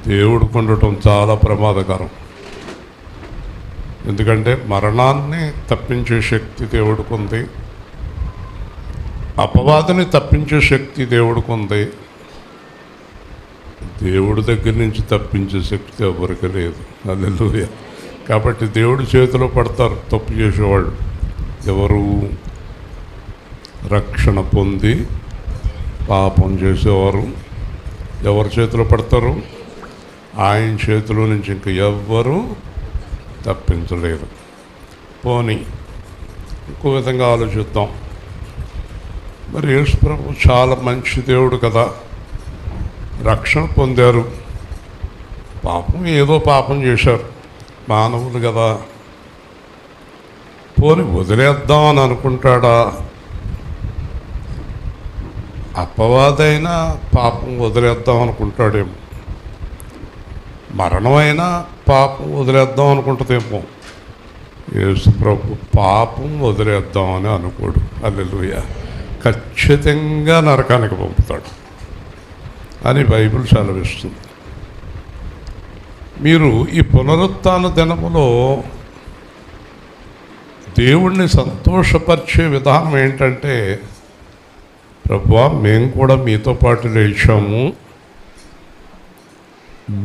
దేవుడికి ఉండటం చాలా ప్రమాదకరం. ఎందుకంటే మరణాన్ని తప్పించే శక్తి దేవుడికి ఉంది, అపవాదిని తప్పించే శక్తి దేవుడికి ఉంది. దేవుడి దగ్గర నుంచి తప్పించే శక్తి ఎవరికి లేదు. హల్లెలూయా. కాబట్టి దేవుడి చేతిలో పడతారు తప్పు చేసేవాళ్ళు. ఎవరు? రక్షణ పొంది పాపం చేసేవారు ఎవరి చేతిలో పడతారు? ఆయన చేతిలో నుంచి ఇంక ఎవ్వరూ తప్పించలేరు. పోనీ ఇంకో విధంగా ఆలోచిద్దాం. మరి యేసు ప్రభు చాలా మంచి దేవుడు కదా, రక్షణ పొందారు, ఏదో పాపం చేశారు, మానవులు కదా, పోనీ వదిలేద్దాం అని అనుకుంటాడా? అపవాదైనా పాపం వదిలేద్దాం అనుకుంటాడేమో, మరణమైనా పాపం వదిలేద్దాం అనుకుంటుందేమో. యేసు ప్రభు పాపం వదిలేద్దామని అనుకోడు. హల్లెలూయా. ఖచ్చితంగా నరకానికి పంపుతాడు అని బైబిల్ సెలవిస్తుంది. మీరు ఈ పునరుత్థాన దినములో దేవుణ్ణి సంతోషపరిచే విధానం ఏంటంటే, ప్రభువా మేము కూడా మీతో పాటు లేచాము,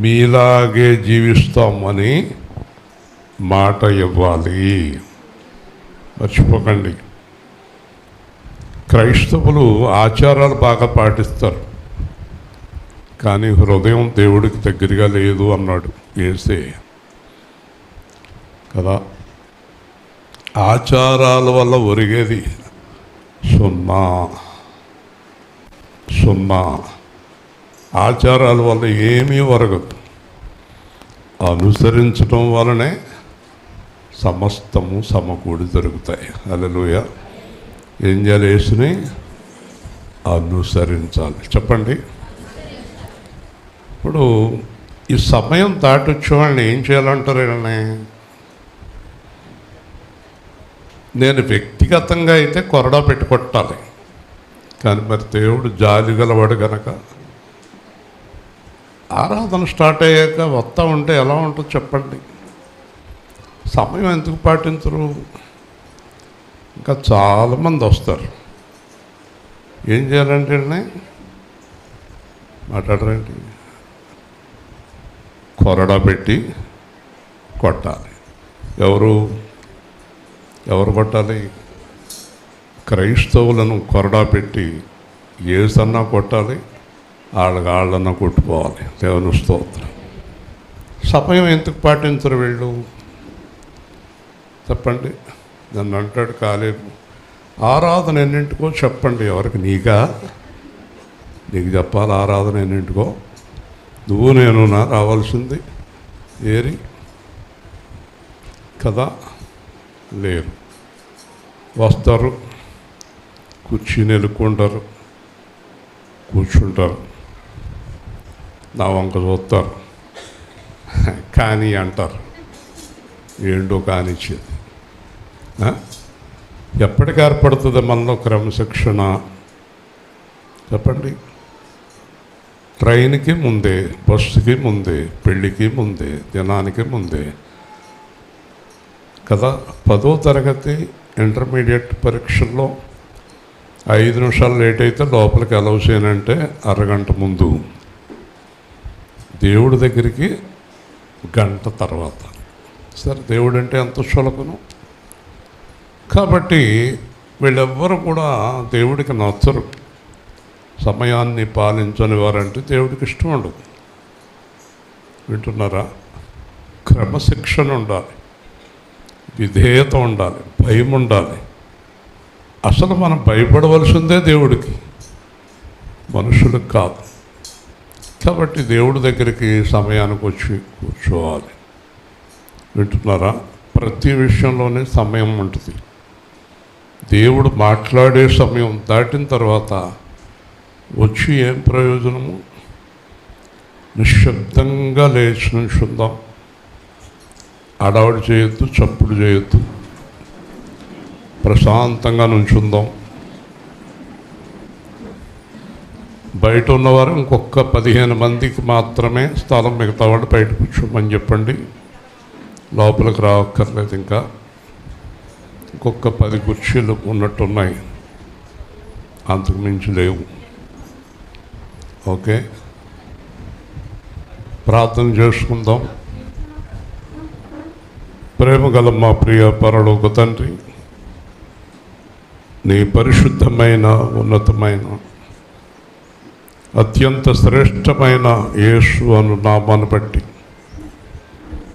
మీలాగే జీవిస్తామని మాట ఇవ్వాలి. మర్చిపోకండి, క్రైస్తవులు ఆచారాలు బాగా పాటిస్తారు, కానీ హృదయం దేవుడికి దగ్గరగా లేదు అన్నాడు యేసే కదా. ఆచారాల వల్ల ఒరిగేది సున్నా. ఆచారాల వల్ల ఏమీ ఒరగదు. అనుసరించడం వలనే సమస్తము సమకూడి జరుగుతాయి. హల్లెలూయా. ఏం చేయాలి? యేసుని అనుసరించాలి. చెప్పండి. ఇప్పుడు ఈ సమయం దాటొచ్చే వాళ్ళని ఏం చేయాలంటారు? నేను వ్యక్తిగతంగా అయితే కొరడా పెట్టి కొట్టాలి, కానీ మరి దేవుడు జాలి గలవాడు గనక ఆరాధన స్టార్ట్ అయ్యాక వస్తూ ఉంటే ఎలా ఉంటుందో చెప్పండి. సమయం ఎందుకు పాటించరు? ఇంకా చాలామంది వస్తారు. ఏం చేయాలంటే మాట్లాడరండి, కొరడా పెట్టి కొట్టాలి. ఎవరు కొట్టాలి? క్రైస్తవులను కొరడా పెట్టి ఏసన్నా కొట్టాలి, వాళ్ళన్నా కొట్టుకోవాలి. దేవుని స్తోత్రం. సమయం ఎందుకు పాటించరు వీళ్ళు? చెప్పండి. నన్ను అంటాడు కాలేబు, ఆరాధన ఎన్నింటికో చెప్పండి. ఎవరికి? నీకు చెప్పాలి ఆరాధన ఎన్నింటికో. నువ్వు నేను రావాల్సింది ఏరి కదా. లేరు, వస్తారు, కూర్చుని వెళ్ళుకుంటారు, కూర్చుంటారు, నా వంక చూస్తారు, కానీ అంటారు. ఏంటో కానిచ్చేది. ఎప్పటికి ఏర్పడుతుంది మనలో క్రమశిక్షణ? చెప్పండి. ట్రైన్కి ముందే, బస్సుకి ముందే, పెళ్ళికి ముందే, దినానికి ముందే కదా. 10వ తరగతి ఇంటర్మీడియట్ పరీక్షల్లో 5 నిమిషాలు లేట్ అయితే లోపలికి అలౌ చేయనంటే అరగంట ముందు, దేవుడి దగ్గరికి గంట తర్వాత. సరే, దేవుడు అంటే ఎంత చులకను. కాబట్టి వీళ్ళెవ్వరూ కూడా దేవుడికి నచ్చరు. సమయాన్ని పాలించని వారంటే దేవుడికి ఇష్టం ఉండదు. వింటున్నారా? క్రమశిక్షణ ఉండాలి, విధేయత ఉండాలి, భయం ఉండాలి. అసలు మనం భయపడవలసిందే దేవుడికి, మనుషులకు కాదు. కాబట్టి దేవుడి దగ్గరికి సమయానికి వచ్చి కూర్చోవాలి. వింటున్నారా? ప్రతి విషయంలోనే సమయం ఉంటుంది. దేవుడు మాట్లాడే సమయం దాటిన తర్వాత వచ్చి ఏం ప్రయోజనము? నిశ్శబ్దంగా లేచి నుంచుందాం, అడవాడు చేయొద్దు, చప్పుడు చేయొద్దు, ప్రశాంతంగా నుంచుందాం. బయట ఉన్నవారు ఇంకొక 15 మందికి మాత్రమే స్థలం, మిగతా వాళ్ళు బయట కూర్చోమని చెప్పండి. లోపలికి రావక్కర్లేదు. ఇంకా ఇంకొక 10 కుర్చీలు ఉన్నట్టున్నాయి, అంతకు మించి లేవు. ఓకే, ప్రార్థన చేసుకుందాం. ప్రేమగల మా ప్రియ పరలోక తండ్రి, నీ పరిశుద్ధమైన ఉన్నతమైన అత్యంత శ్రేష్టమైన యేసు అను నామాన్ని బట్టి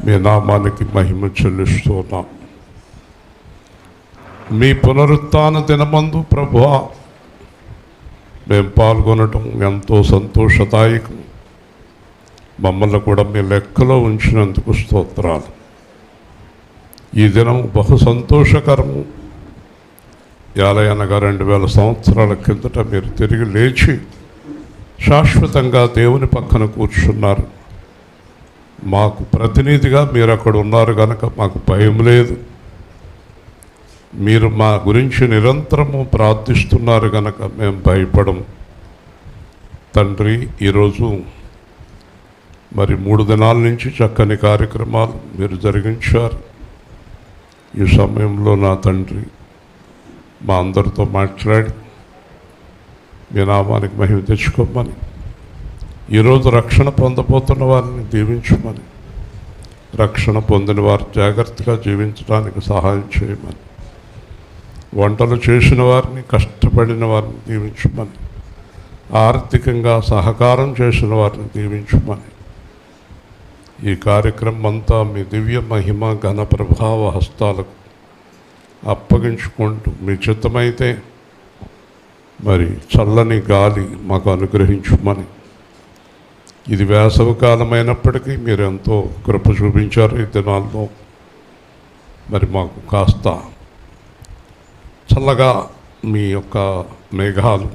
మీ నామానికి మహిమ చెల్లిస్తున్నాం. మీ పునరుత్థాన దినమందు ప్రభువా మేము పాల్గొనడం ఎంతో సంతోషదాయకం. మమ్మల్ని కూడా మీ లెక్కలో ఉంచినందుకు స్తోత్రాలు. ఈ దినం బహు సంతోషకరము. యాలయనగా 2000 సంవత్సరాల కిందట మీరు తిరిగి లేచి శాశ్వతంగా దేవుని పక్కన కూర్చున్నారు. మాకు ప్రతినిధిగా మీరు అక్కడ ఉన్నారు కనుక మాకు భయం లేదు. మీరు మా గురించి నిరంతరము ప్రార్థిస్తున్నారు కనుక మేము భయపడం. తండ్రి, ఈరోజు మరి 3 దినాల నుంచి చక్కని కార్యక్రమాలు మీరు జరిగించారు. ఈ సమయంలో నా తండ్రి మా అందరితో మాట్లాడి మీ నామానికి మహిమ తెచ్చుకోమని, ఈరోజు రక్షణ పొందబోతున్న వారిని దీవించమని, రక్షణ పొందిన వారు జాగ్రత్తగా జీవించడానికి సహాయం చేయమని, వంటలు చేసిన వారిని, కష్టపడిన వారిని దీవించమని, ఆర్థికంగా సహకారం చేసిన వారిని దీవించమని, ఈ కార్యక్రమం అంతా మీ దివ్య మహిమ ఘన ప్రభావ హస్తాలకు అప్పగించుకుంటూ మీ చిత్తమైతే మరి చల్లని గాలి మాకు అనుగ్రహించమని, ఇది వేసవి కాలమైనప్పటికీ మీరు ఎంతో కృప చూపించారు. ఈ దినాల్లో మరి మాకు కాస్త చల్లగా మీ యొక్క మేఘాలు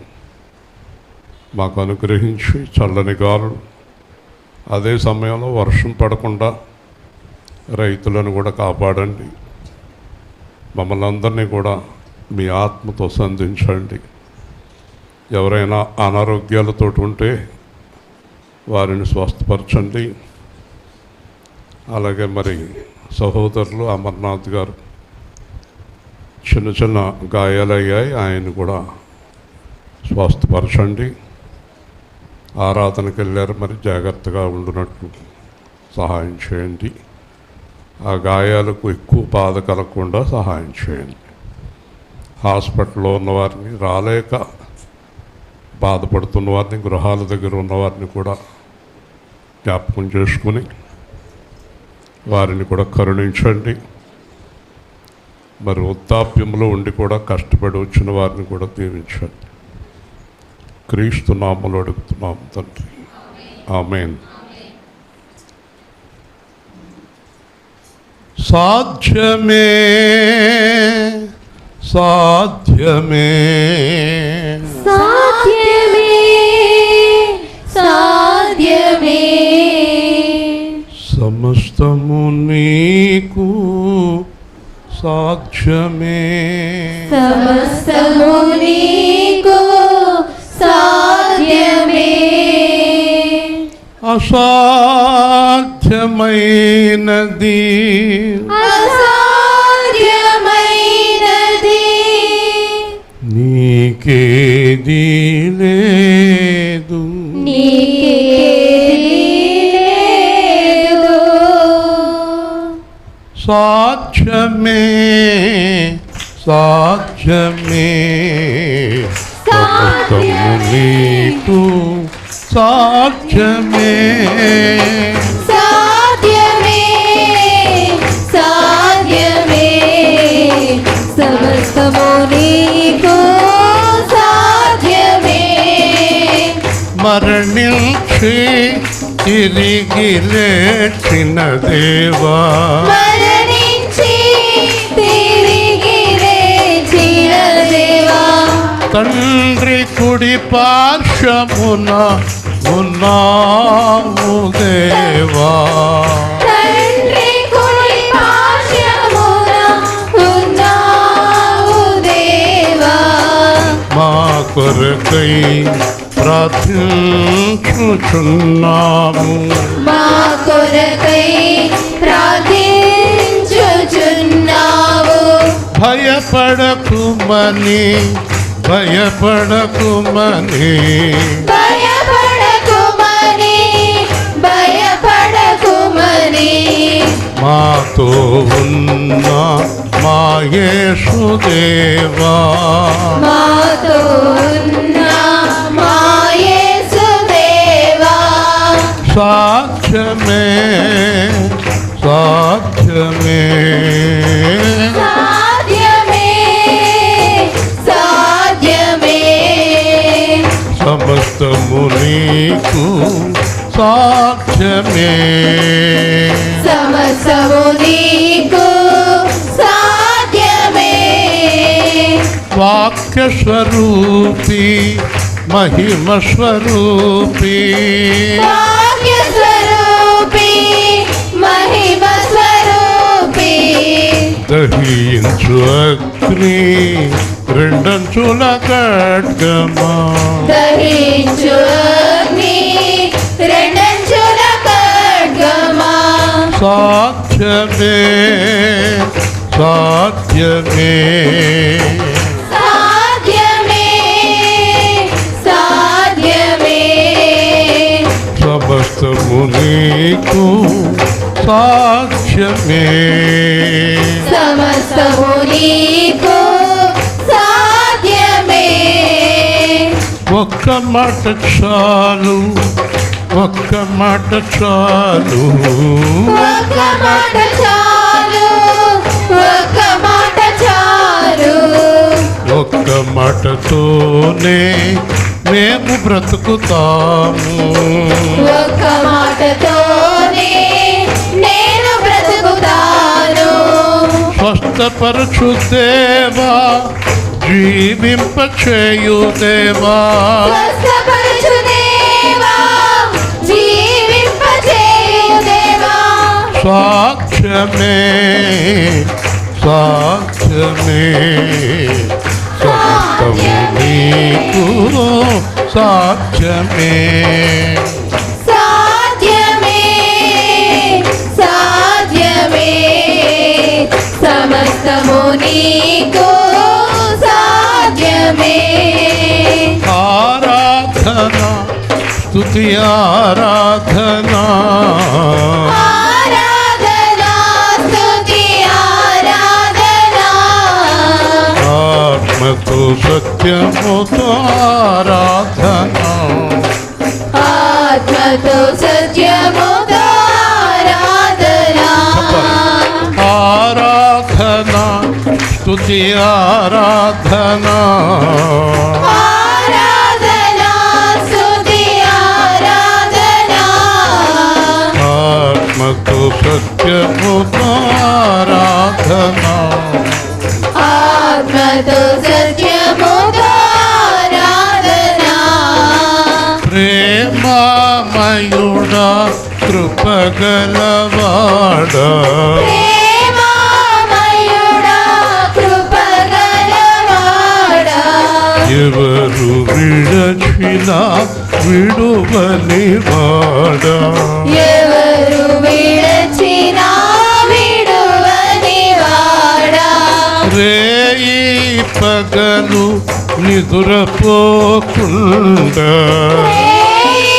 మాకు అనుగ్రహించి చల్లని గాలు, అదే సమయంలో వర్షం పడకుండా రైతులను కూడా కాపాడండి. మమ్మల్ని అందరినీ కూడా మీ ఆత్మతో సంధించండి. ఎవరైనా అనారోగ్యాలతో ఉంటే వారిని స్వస్థపరచండి. అలాగే మరి సహోదరులు అమర్నాథ్ గారు చిన్న చిన్న గాయాలయ్యాయి, ఆయన కూడా స్వస్థపరచండి. ఆరాధనకు వెళ్ళారు, మరి జాగ్రత్తగా ఉండునట్లు సహాయం చేయండి. ఆ గాయాలకు ఎక్కువ బాధ కలగకుండా సహాయం చేయండి. హాస్పిటల్లో ఉన్నవారిని, రాలేక బాధపడుతున్న వారిని, గృహాల దగ్గర ఉన్నవారిని కూడా జ్ఞాపకం చేసుకుని వారిని కూడా కరుణించండి. మరి వృద్ధాప్యంలో ఉండి కూడా కష్టపడి వచ్చిన వారిని కూడా దీవించండి. క్రీస్తు నామములో అడుగుతున్నాం తండ్రి, ఆమేన్. సాధ్యమే సాధ్యమే సాధ్యమే సాధ్యమే సమస్తము నీకు సాధ్యమే సమస్తము నీకు సాధ్యమే అసాధ్యమైనది అసాధ్యమైనది నీకేది లేదు నీకేది లేదు సాధ్యమే సాధ్యమే సమస్తము నీకు సాధ్యమే సాధ్యమే సాధ్యమే సమస్తము నీకు సాధ్యమే మరణించి తిరిగి లేచిన దేవా మరణించి తిరిగి లేచిన దేవా తండ్రి కుడి పార్శ్వమున ఉన్నావు దేవా తండ్రి కుడి పార్శ్వమున ఉన్నావు దేవా మా కొరకై ప్రార్థించుచున్నాము. మా కొరకై ప్రార్థించుచున్నావు. భయపడకుమని భయపడకుమని భయపడకుమని భయపడకుమని మాతో ఉన్న మా యేసుదేవా మాతో ఉన్న మా యేసుదేవా సాధ్యమే సాధ్యమే సాధ్యమే సాధ్యమే సమస్తము నీకు సాధ్యమే సమస్తము నీకు సాధ్యమే వాక్య స్వరూపి మహిమ స్వరూపి భాగ్య స్వరూపి మహిమ స్వరూపి దహించు అగ్ని రెండంచుల ఖడ్గమా దహించు అగ్ని రెండంచుల ఖడ్గమా సాధ్యమే సాధ్యమే సాధ్యమే సాధ్యమే సమస్తము నీకు సాధ్యమే సమస్తము నీకు సాధ్యమే ఒక్క మాట చాలు ఒక్క మాట చాలు ఒక్క మాట చాలు ఒక్క మాట చాలు ఒక్క మాటతోనే మేము బ్రతుకుతాము ఒక్క మాటతోనే నేను బ్రతుకుతాను స్వస్థపరచు దేవా జీవింపచేయు దేవా స్వస్థపరచు దేవా జీవింపచేయు దేవా సాధ్యమే సాధ్యమే సమస్తము నీకు సాధ్యమే సాధ్యమే సాధ్యమే సమస్తము నీకు సాధ్యమే ఆరాధన స్తుతి ఆరాధన ఆరాధనా స్తుతి ఆరాధనా ఆత్మతో సత్యముతో ఆరాధన ఆత్మతో సత్యముతో ఆరాధనా ఆరాధన స్తుతి ఆరాధన ఆరాధనా స్తుతి ఆరాధనా ఆత్మతో సత్యముతో ఆరాధన ఆత్మతో సత్యముతో ఆరాధనా ప్రేమమయుడా కృపగలవాడా ప్రేమమయుడా కృపగలవాడా ఎవరు విడచిన విడువని వాడా ఎవరు విడచినా విడువని వాడా రేయి పగలు నిదురపోకుండా రేయి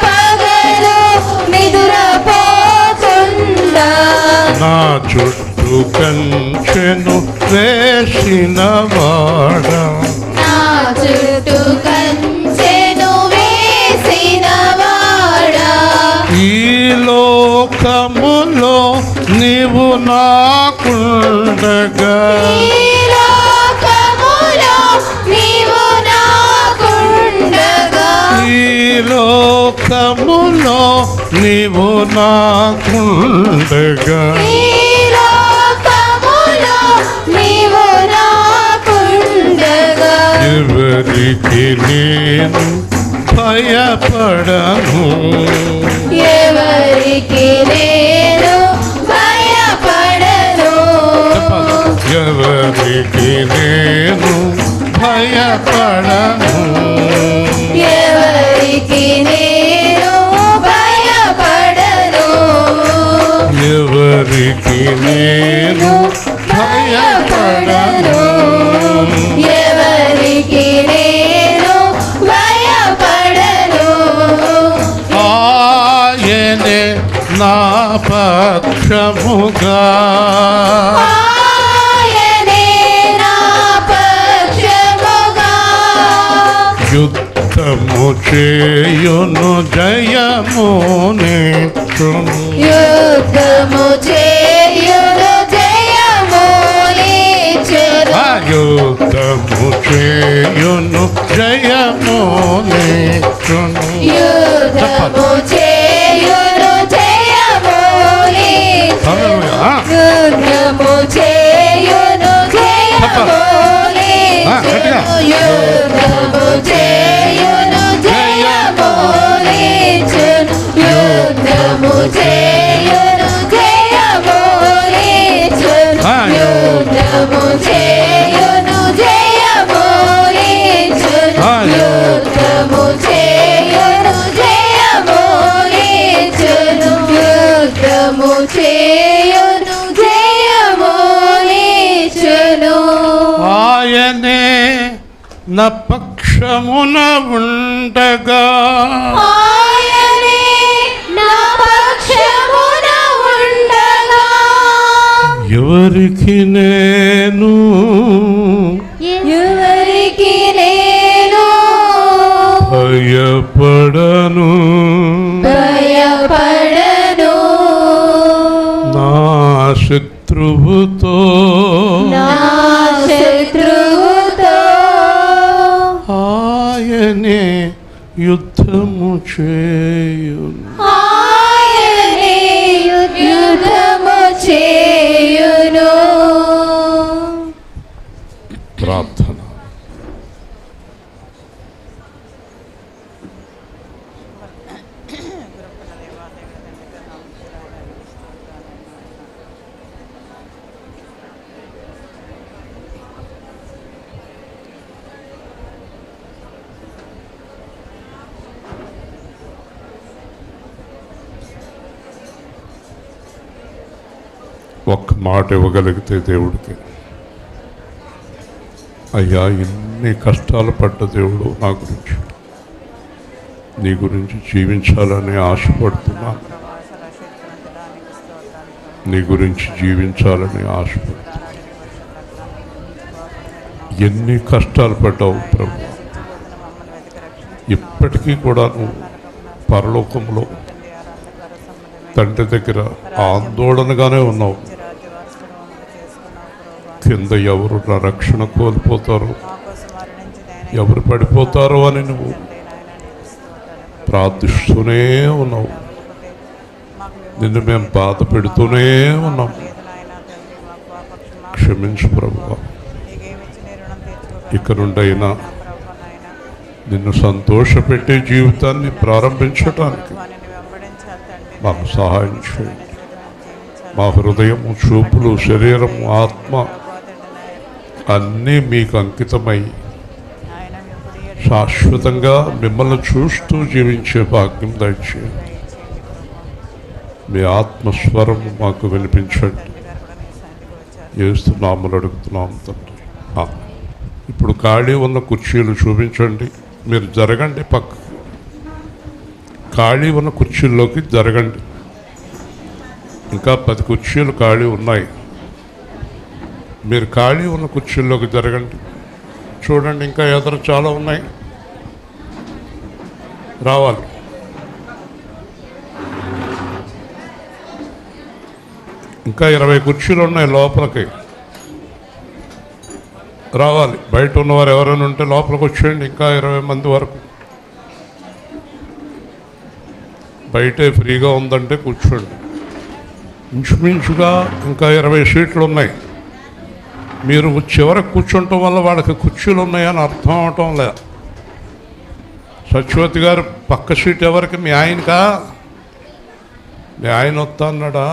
పగలు నిదురపోకుండా నా చుట్టూ కంచెను వేసిన వాడా నా చుట్టూ కంచెను వేసిన వాడా ఈ లోకములో నీవు నాకుండగా ఈ లోకములో నీవు నాకుండగా ఈ లోకములో నీవు నాకుండగా ఈ లోకములో నీవు నాకుండగా ఎవరికి నేను భయపడను ఎవరికి నేను భయపడను ఎవరికి నేను భయపడను ఎవరికి నేను భయపడను. ఎవరికి నేను భయపడను. ఆయనే నా పక్షముగా ఆయనే నా పక్షముగా యుద్ధము చేయును జయమునిచ్చును. యుద్ధము చేయును జయమునిచ్చును. యుద్ధము చేయును జయమునిచ్చును. యుద్ధము చేయును జయమునిచ్చును. యుద్ధము చేయును జయమునిచ్చును. యుద్ధము చేయును జయమునిచ్చును. యుద్ధము చేయును జయమునిచ్చును. యుద్ధము చేయును జయమునిచ్చును. యుద్ధము చేయును జయమునిచ్చును. యుద్ధము చేయును జయమునిచ్చును. ఆయనే నా పక్షమున ఉండగా ఆయనే నా పక్షమున ఉండగా ఎవరికి నేను ఎవరికి నేను భయపడను. భయపడను. నా శత్రువుతో నా శత్రువుతో ఆయనే యుద్ధము చేయును. ఆయనే యుద్ధము చేయును. ప్రార్థన. ఒక్క మాట ఇవ్వగలిగితే దేవుడికి, అయ్యా ఇన్ని కష్టాలు పడ్డ దేవుడు నా గురించి, నీ గురించి జీవించాలని ఆశపడుతున్నాను, నీ గురించి జీవించాలని ఆశపడుతున్నాను. ఎన్ని కష్టాలు పడ్డావు ప్రభు, ఇప్పటికీ కూడా నువ్వు పరలోకంలో తండ్రి దగ్గర ఆందోళనగానే ఉన్నావు. కింద ఎవరు నా రక్షణ కోల్పోతారో, ఎవరు పడిపోతారో అని నువ్వు ప్రార్థిస్తూనే ఉన్నావు. నిన్ను మేము బాధ పెడుతూనే ఉన్నాం. క్షమించు ప్రభువా. ఇక నుండైనా నిన్ను సంతోషపెట్టే జీవితాన్ని ప్రారంభించటానికి మాకు సహాయం చేయండి. మా హృదయము, చూపులు, శరీరము, ఆత్మ అన్నీ మీకు అంకితమై శాశ్వతంగా మిమ్మల్ని చూస్తూ జీవించే భాగ్యం దయచేయండి. మీ ఆత్మస్వరము మాకు వినిపించండి. యేసునామములో అడుగుతున్నాం తండ్రి. ఇప్పుడు ఖాళీ ఉన్న కుర్చీలు చూపించండి. మీరు జరగండి, పక్కకు ఖాళీ ఉన్న కుర్చీల్లోకి జరగండి. ఇంకా 10 కుర్చీలు ఖాళీ ఉన్నాయి. మీరు ఖాళీ ఉన్న కుర్చీల్లోకి జరగండి. చూడండి, ఇంకా ఎదురు చాలా ఉన్నాయి, రావాలి. ఇంకా 20 కుర్చీలు ఉన్నాయి లోపలికి, రావాలి. బయట ఉన్నవారు ఎవరైనా ఉంటే లోపలికి వచ్చేయండి. ఇంకా 20 మంది వరకు. బయటే ఫ్రీగా ఉందంటే కూర్చోండి. ఇంచుమించుగా ఇంకా 20 సీట్లు ఉన్నాయి. మీరు చివరికి కూర్చుంటం వల్ల వాళ్ళకి కుర్చీలు ఉన్నాయని అర్థం అవటం లే. సత్యవతి గారు పక్క సీట్ ఎవరికి? మీ ఆయనకా? మీ ఆయన వస్తా అన్నాడా?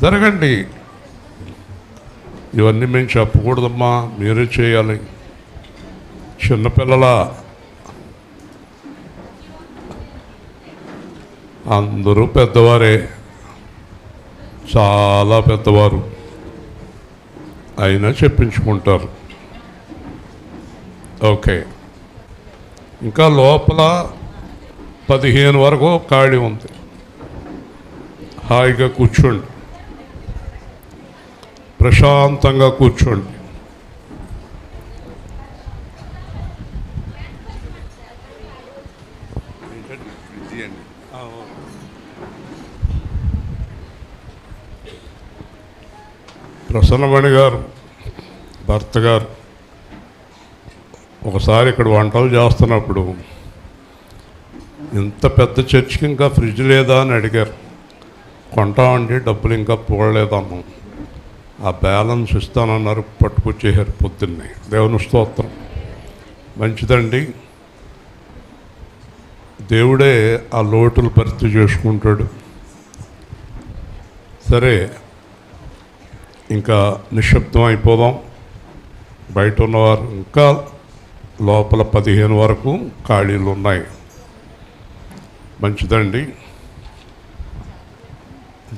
జరగండి. ఇవన్నీ మేము చెప్పకూడదమ్మా, మీరే చేయాలి. చిన్నపిల్లల అందరూ పెద్దవారే, చాలా పెద్దవారు, అయినా చెప్పించుకుంటారు. ఓకే, ఇంకా లోపల 15 వరకు ఖాళీ ఉంది. హాయిగా కూర్చోండి, ప్రశాంతంగా కూర్చోండి. ప్రసన్నమణి గారు భర్త గారు ఒకసారి ఇక్కడ వంటలు చేస్తున్నప్పుడు ఇంత పెద్ద చర్చికి ఇంకా ఫ్రిడ్జ్ లేదా అని అడిగారు. కొంటామండి, డబ్బులు ఇంకా పోలేదన్నాం. ఆ బ్యాలెన్స్ ఇస్తానన్నారు, పట్టుకొచ్చేసారు పొద్దున్నే. దేవుని స్తోత్రం. మంచిదండి, దేవుడే ఆ లోటులు భర్తీ చేసుకుంటాడు. సరే, ఇంకా నిశ్శబ్దం అయిపోదాం. బయట ఉన్నవారు ఇంకా లోపల 15 వరకు ఖాళీలు ఉన్నాయి. మంచిదండి,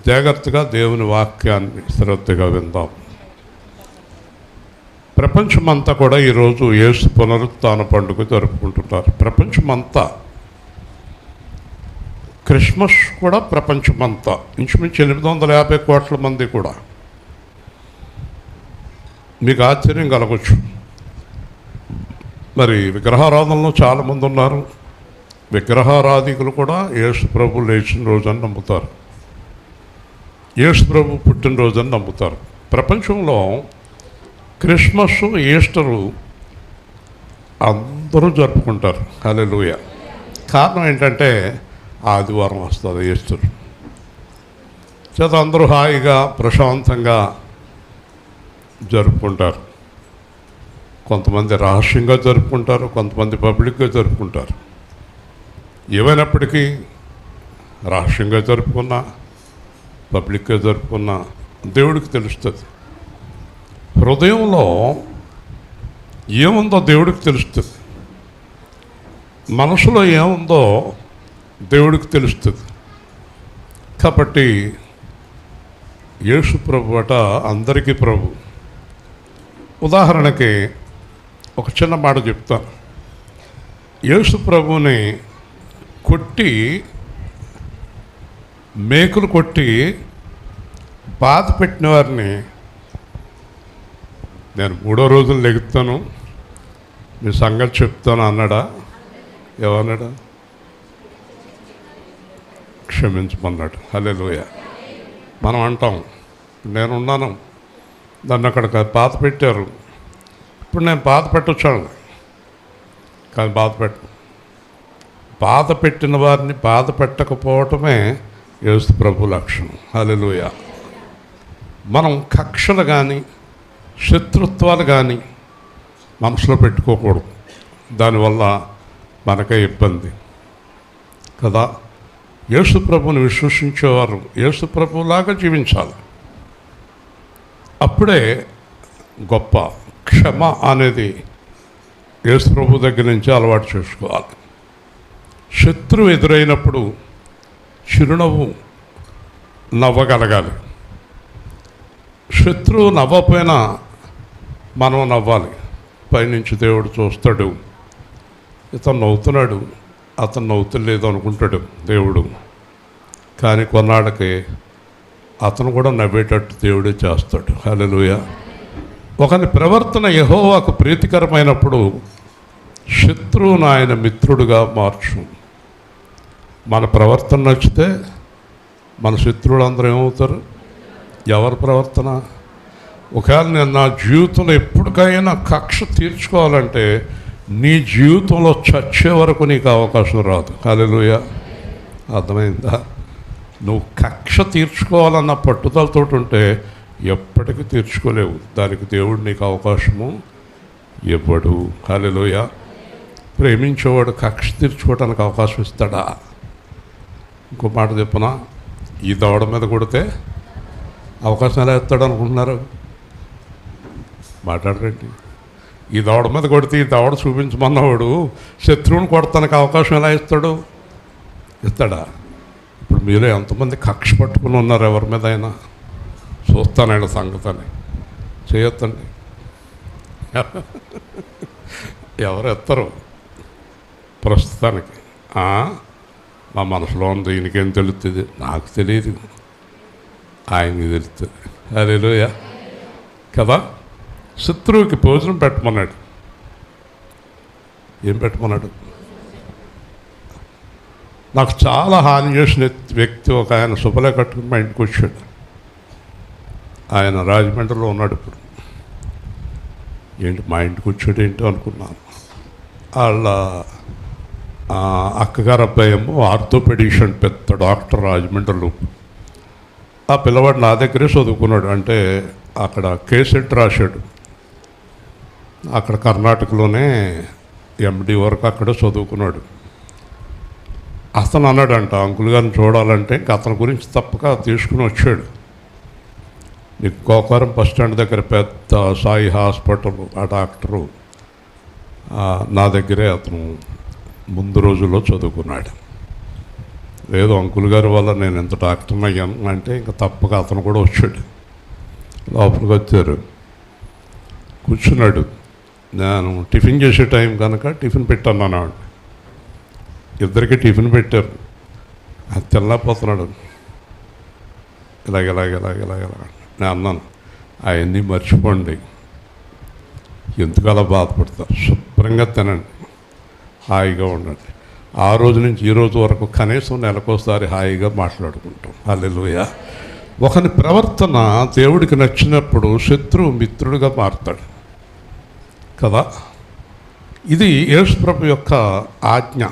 జాగ్రత్తగా దేవుని వాక్యాన్ని శ్రద్ధగా విందాం. ప్రపంచమంతా కూడా ఈరోజు యేసు పునరుత్థాన పండుగ జరుపుకుంటున్నారు. ప్రపంచమంతా. క్రిస్మస్ కూడా ప్రపంచమంతా ఇంచుమించు 850 కోట్ల మంది కూడా. మీకు ఆశ్చర్యం కలగచ్చు. మరి విగ్రహారాధనలో చాలామంది ఉన్నారు. విగ్రహారాధికులు కూడా యేసు ప్రభు లేచిన రోజని నమ్ముతారు, యేసు ప్రభు పుట్టినరోజని నమ్ముతారు. ప్రపంచంలో క్రిస్మస్, ఈస్టరు అందరూ జరుపుకుంటారు. హల్లెలూయా. కారణం ఏంటంటే ఆదివారం వస్తుంది ఈస్టర్ చేత అందరూ హాయిగా ప్రశాంతంగా జరుపుకుంటారు. కొంతమంది రహస్యంగా జరుపుకుంటారు, కొంతమంది పబ్లిక్గా జరుపుకుంటారు. ఏమైనప్పటికీ రహస్యంగా జరుపుకున్నా పబ్లిక్గా జరుపుకున్నా దేవుడికి తెలుస్తుంది. హృదయంలో ఏముందో దేవుడికి తెలుస్తుంది, మనసులో ఏముందో దేవుడికి తెలుస్తుంది. కాబట్టి యేసు ప్రభు అట అందరికీ ప్రభు. ఉదాహరణకి ఒక చిన్న మాట చెప్తాను. యేసు ప్రభుని కొట్టి, మేకులు కొట్టి బాధ పెట్టిన వారిని నేను 3వ రోజులు లెగుతాను, మీ సంగతి చెప్తాను అన్నాడా? ఏమన్నాడా? క్షమించమన్నాడు. హల్లెలూయా. మనం అంటాం, నేనున్నాను, దాన్ని అక్కడ బాధ పెట్టారు, ఇప్పుడు నేను బాధ పెట్టొచ్చాను, కానీ బాధ పెట్టిన వారిని బాధ పెట్టకపోవటమే యేసు ప్రభు లక్షణం. హల్లెలూయా. మనం కక్షలు కానీ శత్రుత్వాలు కానీ మనసులో పెట్టుకోకూడదు. దానివల్ల మనకే ఇబ్బంది కదా. యేసు ప్రభుని విశ్వసించేవారు యేసు ప్రభులాగా జీవించాలి. అప్పుడే గొప్ప. క్షమ అనేది యేసు ప్రభు దగ్గర నుంచి అలవాటు చేసుకోవాలి. శత్రువు ఎదురైనప్పుడు చిరునవ్వు నవ్వగలగాలి. శత్రువు నవ్వపోయినా మనం నవ్వాలి. పైనుంచి దేవుడు చూస్తాడు, ఇతను నవ్వుతున్నాడు, అతను నవ్వుతలేదు అనుకుంటాడు దేవుడు. కానీ కొన్నాళ్ళకి అతను కూడా నవ్వేటట్టు దేవుడే చేస్తాడు. హల్లెలూయా. ఒకని ప్రవర్తన యెహోవాకు ప్రీతికరమైనప్పుడు శత్రువును ఆయన మిత్రుడుగా మార్చు. మన ప్రవర్తన నచ్చితే మన శత్రువులందరూ ఏమవుతారు? ఎవరి ప్రవర్తన? ఒకవేళ నేను నా జీవితంలో ఎప్పటికైనా కక్ష తీర్చుకోవాలంటే నీ జీవితంలో చచ్చే వరకు నీకు అవకాశం రాదు. హల్లెలూయా. అర్థమైందా? నువ్వు కక్ష తీర్చుకోవాలన్న పట్టుదలతో ఉంటే ఎప్పటికీ తీర్చుకోలేవు. దానికి దేవుడు నీకు అవకాశము ఇవ్వడు. హల్లెలూయా. ప్రేమించేవాడు కక్ష తీర్చుకోవడానికి అవకాశం ఇస్తాడా? ఇంకో మాట చెప్పనా, ఈ దవడ మీద కొడితే అవకాశం ఎలా ఇస్తాడు అనుకుంటున్నారు? మాట్లాడరండి. ఈ దవడ మీద కొడితే ఈ దవడ చూపించమన్నవాడు శత్రువుని కొడతానికి అవకాశం ఎలా ఇస్తాడు? ఇస్తాడా? ఇప్పుడు మీలో ఎంతమంది కక్ష పట్టుకుని ఉన్నారు ఎవరి మీద అయినా? చూస్తానండి సంగతని చేయొద్దండి. ఎవరు ఎత్తరు ప్రస్తుతానికి. మా మనసులో ఉంది, ఈయనకేం తెలుస్తుంది? నాకు తెలియదు, ఆయనకి తెలుస్తుంది. హల్లెలూయా కదా. శత్రువుకి భోజనం పెట్టమన్నాడు. ఏం పెట్టమన్నాడు? నాకు చాలా హాని చేసిన వ్యక్తి ఒక ఆయన శుభలే కట్టుకుని మా ఇంటికి వచ్చాడు. ఆయన రాజమండ్రిలో ఉన్నాడు ఇప్పుడు. ఏంటి మా ఇంటికి వచ్చాడు ఏంటో అనుకున్నాను. వాళ్ళ అక్కగారు అబ్బాయి ఏమో ఆర్థోపెడిషన్ పెద్ద డాక్టర్ రాజమండ్రిలో. ఆ పిల్లవాడు నా దగ్గరే చదువుకున్నాడు. అంటే అక్కడ కేసెట్ రాశాడు. అక్కడ కర్ణాటకలోనే ఎండి వరకు అక్కడ చదువుకున్నాడు. అతను అన్నాడంట, అంకుల్ గారిని చూడాలంటే ఇంక అతని గురించి తప్పక తీసుకుని వచ్చాడు. నీకు గోకారం బస్ స్టాండ్ దగ్గర పెద్ద సాయి హాస్పిటల్, ఆ డాక్టరు నా దగ్గరే అతను ముందు రోజుల్లో చదువుకున్నాడు. లేదు అంకుల్ గారి వల్ల నేను ఎంత డాక్టర్ని అయ్యాను అంటే ఇంకా తప్పక అతను కూడా వచ్చాడు. లోపలికి వచ్చారు, కూర్చున్నాడు. నేను టిఫిన్ చేసే టైం కనుక టిఫిన్ పెట్టాను అన్నాడు. ఇద్దరికి టిఫిన్ పెట్టారు. అది తెల్లపోతున్నాడు. ఇలాగ నేను అన్నాను, అవన్నీ మర్చిపోండి, ఎందుకు అలా బాధపడతారు, శుభ్రంగా తినండి, హాయిగా ఉండండి. ఆ రోజు నుంచి ఈ రోజు వరకు కనీసం నెలకోసారి హాయిగా మాట్లాడుకుంటాం. హల్లెలూయా. ఒకని ప్రవర్తన దేవుడికి నచ్చినప్పుడు శత్రువు మిత్రుడిగా మారుతాడు కదా. ఇది యేసుప్రభు యొక్క ఆజ్ఞ.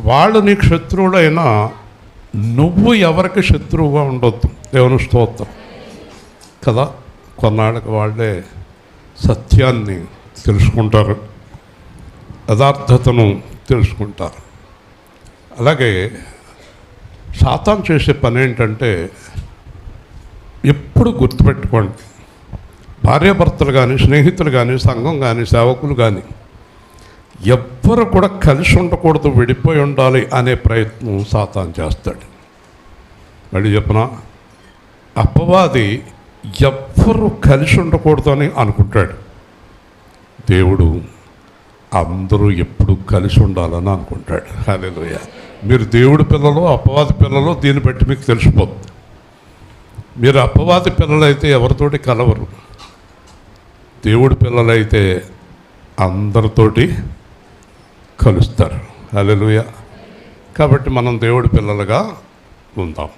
వాళ్ళు నీకు శత్రువుడైనా నువ్వు ఎవరికి శత్రువుగా ఉండొద్దు. దేవుని స్తోత్రం కదా. కొన్నాళ్ళకి వాళ్ళే సత్యాన్ని తెలుసుకుంటారు, యథార్థతను తెలుసుకుంటారు. అలాగే సాతాను చేసే పని ఏంటంటే, ఎప్పుడు గుర్తుపెట్టుకోండి, భార్యాభర్తలు కానీ, స్నేహితులు కానీ, సంఘం కానీ, సేవకులు కానీ ఎవ్వరు కూడా కలిసి ఉండకూడదు, విడిపోయి ఉండాలి అనే ప్రయత్నం సాతాను చేస్తాడు. మళ్ళీ చెప్పనా, అపవాది ఎవ్వరు కలిసి ఉండకూడదు అని అనుకుంటాడు. దేవుడు అందరూ ఎప్పుడు కలిసి ఉండాలని అనుకుంటాడు. హల్లెలూయా. మీరు దేవుడి పిల్లలు, అపవాది పిల్లలు దీన్ని బట్టి మీకు తెలిసిపోతుంది. మీరు అపవాది పిల్లలైతే ఎవరితోటి కలవరు, దేవుడి పిల్లలైతే అందరితోటి కలుస్తారు. హల్లెలూయా. కాబట్టి మనం దేవుడి పిల్లలుగా ఉందాం.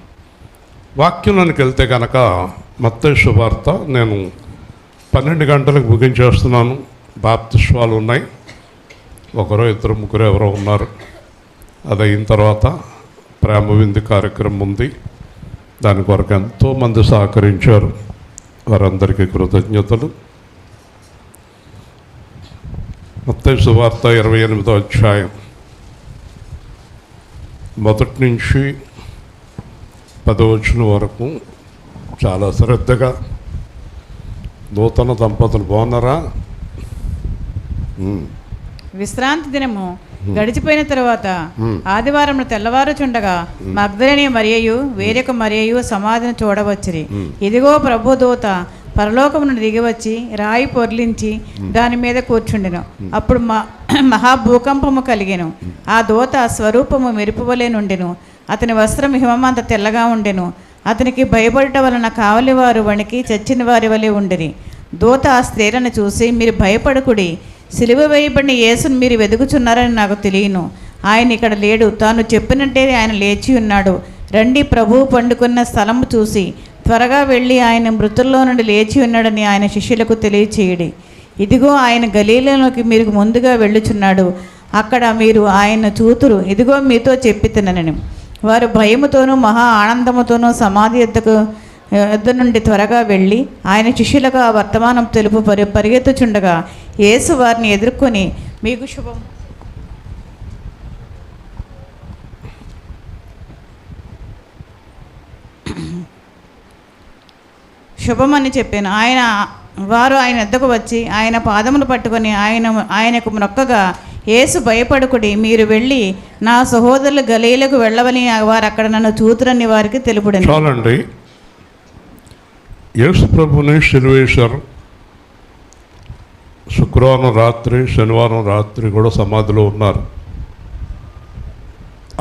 వాక్యంలోనికి వెళ్తే కనుక మత్తయి సువార్త నేను 12 గంటలకు ముగించేస్తున్నాను. బాప్తిస్మాలు ఉన్నాయి, ఒకరో ఇద్దరు ముగ్గురు ఎవరో ఉన్నారు. అది అయిన తర్వాత ప్రేమ విందు కార్యక్రమం ఉంది. దాని కొరకు ఎంతోమంది సహకరించారు, వారందరికీ కృతజ్ఞతలు. మత్తయి సువార్త 28వ అధ్యాయం మొదటి నుంచి 10వ వచనం వరకు చాలా శ్రద్ధగా. నూతన దంపతులు బాగున్నారా? విశ్రాంతి దినము గడిచిపోయిన తరువాత ఆదివారం తెల్లవారుచుండగా మగ్దలేని మరియయు వేరొక మరియయు సమాధిని చూడవచ్చిరి. ఇదిగో ప్రభు దూత పరలోకము నుండి దిగివచ్చి రాయి పొర్లించి దాని మీద కూర్చుండెను. అప్పుడు మహాభూకంపము కలిగెను. ఆ దూత స్వరూపము మెరుపువలే నుండెను. అతని వస్త్రం హిమమంత తెల్లగా ఉండెను. అతనికి భయపడట వలన కావలివారు వణికి చచ్చిన వారి వలె ఉండిరి. దూత ఆ స్త్రీలను చూసి, మీరు భయపడకుడి, సిలువ వేయబడిన యేసును మీరు వెదుకుచున్నారని నాకు తెలియను. ఆయన ఇక్కడ లేడు, తాను చెప్పినట్టే ఆయన లేచి ఉన్నాడు. రండి, ప్రభువు పండుకున్న స్థలము చూసి త్వరగా వెళ్ళి ఆయన మృతుల్లో నుండి లేచి ఉన్నాడని ఆయన శిష్యులకు తెలియచేయడి. ఇదిగో ఆయన గలీలలోకి మీరు ముందుగా వెళ్ళుచున్నాడు, అక్కడ మీరు ఆయన చూతురు. ఇదిగో మీతో చెప్పితునని. వారు భయముతోనూ మహా ఆనందముతోనూ సమాధి యొద్ద నుండి త్వరగా వెళ్ళి ఆయన శిష్యులకు ఆ వర్తమానం తెలుపు పరిగెత్తుచుండగా యేసు వారిని ఎదుర్కొని, మీకు శుభం శుభమని చెప్పాను. వారు ఆయన వద్దకు వచ్చి ఆయన పాదములు పట్టుకొని ఆయనకు మొక్కగా, యేసు భయపడుకుడి, మీరు వెళ్ళి నా సహోదరులు గలీలకు వెళ్ళవని వారు అక్కడ నన్ను చూతురని వారికి తెలుపుడని. చాలండి. యేసు ప్రభుని సిలువేశారు. శుక్రవారం రాత్రి, శనివారం రాత్రి కూడా సమాధిలో ఉన్నారు.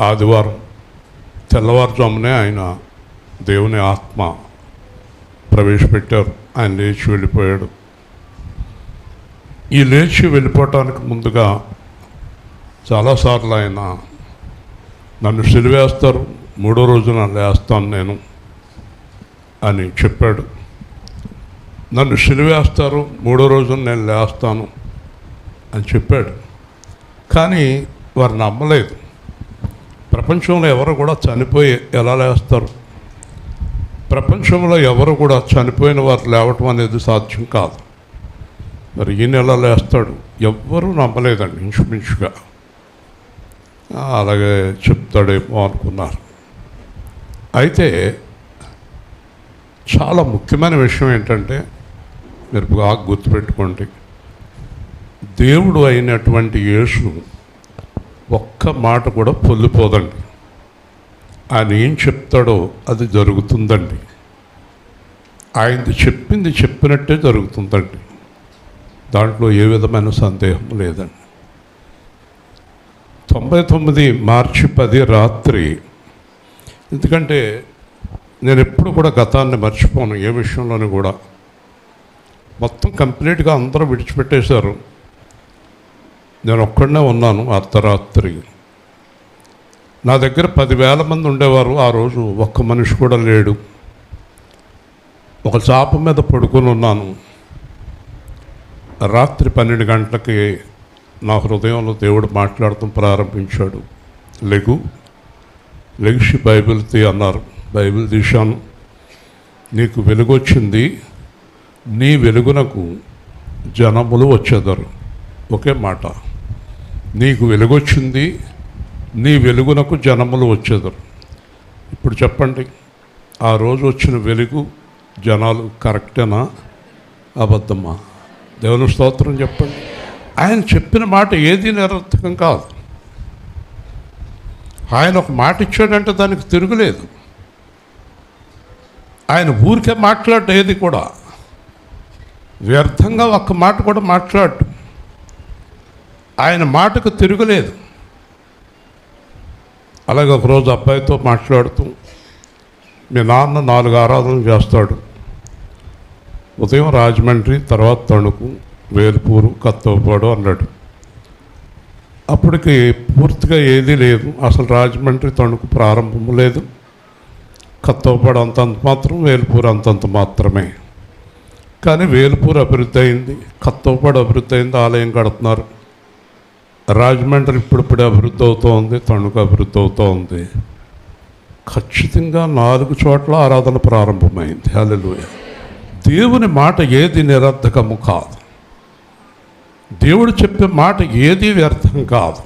ఆదివారం తెల్లవారుజామునే ఆయన దేవుని ఆత్మ ప్రవేశపెట్టారు. ఆయన లేచి వెళ్ళిపోయాడు. ఈ లేచి వెళ్ళిపోవటానికి ముందుగా చాలాసార్లు ఆయన నన్ను సిలువేస్తారు, 3వ రోజున లేస్తాను నేను అని చెప్పాడు. నన్ను సిలువేస్తారు, 3వ రోజున నేను లేస్తాను అని చెప్పాడు. కానీ వారు నమ్మలేదు. ప్రపంచంలో ఎవరు కూడా చనిపోయి ఎలా లేస్తారు? ప్రపంచంలో ఎవరు కూడా చనిపోయిన వారు లేవటం అనేది సాధ్యం కాదు. మరి ఈయన ఎలా లేస్తాడు? ఎవ్వరూ నమ్మలేదండి ఇంచుమించుగా. అలాగే చెప్తాడేమో అనుకున్నారు. అయితే చాలా ముఖ్యమైన విషయం ఏంటంటే, మీరు బాగా గుర్తుపెట్టుకోండి, దేవుడు అయినటువంటి యేసు ఒక్క మాట కూడా పొల్లిపోదండి. ఆయన ఏం చెప్తాడో అది జరుగుతుందండి. ఆయనది చెప్పింది చెప్పినట్టే జరుగుతుందండి. దాంట్లో ఏ విధమైన సందేహం లేదండి. 99 మార్చి 10 రాత్రి, ఎందుకంటే నేను ఎప్పుడు కూడా గతాన్ని మర్చిపోను. ఏ విషయంలోనూ కూడా మొత్తం కంప్లీట్గా అందరూ విడిచిపెట్టేశారు. నేను ఒక్కడనే ఉన్నాను. అర్ధరాత్రి నా దగ్గర 10,000 మంది ఉండేవారు. ఆ రోజు ఒక్క మనిషి కూడా లేడు. ఒక చాప మీద పడుకొని ఉన్నాను. రాత్రి 12 గంటలకి నా హృదయంలో దేవుడు మాట్లాడటం ప్రారంభించాడు. లెగిసి బైబిల్ తీ అన్నారు. బైబిల్ తీశాను. నీకు వెలుగొచ్చింది, నీ వెలుగునకు జనములు వచ్చేదరు. ఒకే మాట, నీకు వెలుగొచ్చింది, నీ వెలుగునకు జనములు వచ్చేదరు. ఇప్పుడు చెప్పండి, ఆ రోజు వచ్చిన వెలుగు జనాలు కరెక్టేనా అబద్ధమా? దేవుని స్తోత్రం చెప్పండి. ఆయన చెప్పిన మాట ఏది నిరర్థకం కాదు. ఆయన ఒక మాట ఇచ్చాడంటే దానికి తిరుగులేదు. ఆయన ఊరికే మాట్లాడు, ఏది కూడా వ్యర్థంగా ఒక్క మాట కూడా మాట్లాడు. ఆయన మాటకు తిరుగులేదు. అలాగే ఒకరోజు అబ్బాయితో మాట్లాడుతూ, మీ నాన్న 4 ఆరాధనలు చేస్తాడు. ఉదయం రాజమండ్రి, తర్వాత తణుకు, వేల్పూరు, కత్తవపాడు అన్నాడు. అప్పటికి పూర్తిగా ఏదీ లేదు. అసలు రాజమండ్రి, తణుకు ప్రారంభం లేదు. కత్తవపాడు అంతంత మాత్రం, వేల్పూరు అంతంత మాత్రమే. కానీ వేల్పూరు అభివృద్ధి అయింది, కత్తవపాడు అభివృద్ధి అయింది, ఆలయం కడుతున్నారు. రాజమండ్రి ఇప్పుడిప్పుడే అభివృద్ధి అవుతూ ఉంది, తణుకు అభివృద్ధి అవుతూ ఉంది. ఖచ్చితంగా 4 చోట్ల ఆరాధన ప్రారంభమైంది. హల్లెలూయా. దేవుని మాట ఏది నిరర్థకము కాదు. దేవుడు చెప్పే మాట ఏది వ్యర్థం కాదు.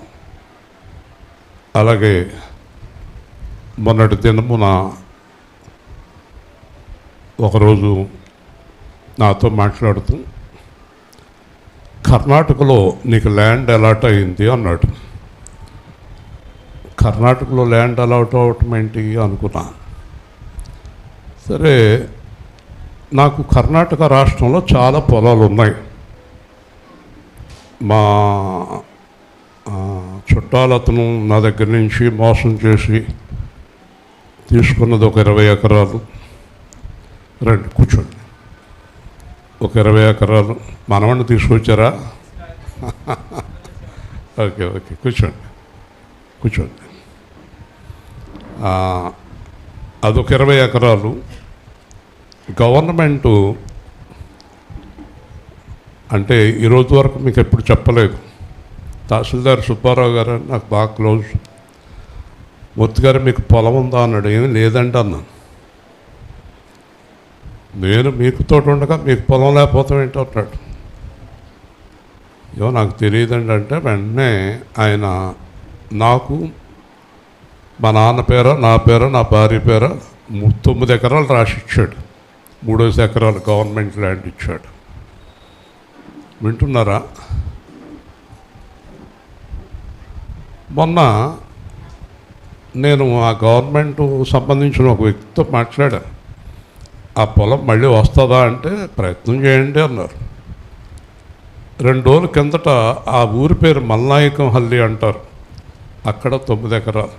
అలాగే మొన్నటి దినమున ఒకరోజు నాతో మాట్లాడుతూ, కర్ణాటకలో నీకు ల్యాండ్ అలాట్ అయింది అన్నాడు. కర్ణాటకలో ల్యాండ్ అలాట్ అవటం ఏంటి అనుకున్నా. సరే, నాకు కర్ణాటక రాష్ట్రంలో చాలా పొలాలు ఉన్నాయి. మా చుట్టాలతను నా దగ్గర నుంచి మోసం చేసి తీసుకున్నది ఒక 20 ఎకరాలు. రండి కూర్చోండి. ఒక 20 ఎకరాలు మనవాడిని తీసుకొచ్చారా? ఓకే ఓకే, కూర్చోండి కూర్చోండి. అదొక 20 ఎకరాలు గవర్నమెంటు, అంటే ఈరోజు వరకు మీకు ఎప్పుడు చెప్పలేదు. తహసీల్దార్ సుబ్బారావు గారు నాకు బాగా క్లోజ్. మూర్తి గారు మీకు పొలం ఉందా అన్నాడు. ఏమీ లేదండి అన్నాను. నేను మీకు తోటి ఉండగా మీకు పొలం లేకపోతాం ఏంటో అన్నాడు. ఏమో నాకు తెలియదండి అంటే, వెంటనే ఆయన నాకు మా నాన్న పేర, నా పేర, నా భార్య పేర 9 ఎకరాలు రాసి ఇచ్చాడు. 3 ఎకరాలు గవర్నమెంట్ ల్యాండ్ ఇచ్చాడు. వింటున్నారా? మొన్న నేను ఆ గవర్నమెంట్ సంబంధించిన ఒక వ్యక్తితో మాట్లాడాను. ఆ పొలం మళ్ళీ వస్తుందా అంటే ప్రయత్నం చేయండి అన్నారు. 2 రోజుల కిందట ఆ ఊరి పేరు మల్నాయకం హల్లి అంటారు. అక్కడ 9 ఎకరాలు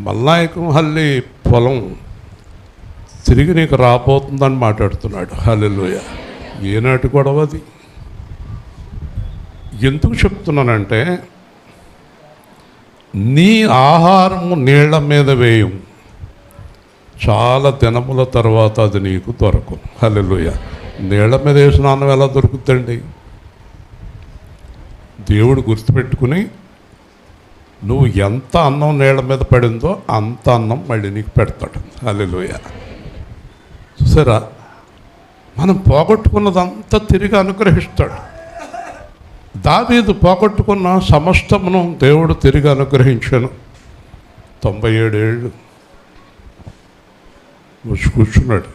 మల్నాయకం హల్లి పొలం తిరిగి నీకు రాబోతుందని మాట్లాడుతున్నాడు. హల్లెలూయా. ఏనాటి గొడవ అది? ఎందుకు చెప్తున్నానంటే, నీ ఆహారము నీళ్ల మీద వేయం, చాలా దినముల తర్వాత అది నీకు దొరకదు. హల్లెలూయా. నీళ్ల మీద వేసిన అన్నం ఎలా దొరుకుతుందండి? దేవుడు గుర్తుపెట్టుకుని నువ్వు ఎంత అన్నం నీళ్ల మీద పడిందో అంత అన్నం మళ్ళీ నీకు పెడతాడు. హల్లెలూయా. చూసారా, మనం పోగొట్టుకున్నదంతా తిరిగి అనుగ్రహిస్తాడు. దావీదు పోగొట్టుకున్న సమస్తమును దేవుడు తిరిగి అనుగ్రహించాను. 97 ఏళ్ళు వచ్చి కూర్చున్నాడు.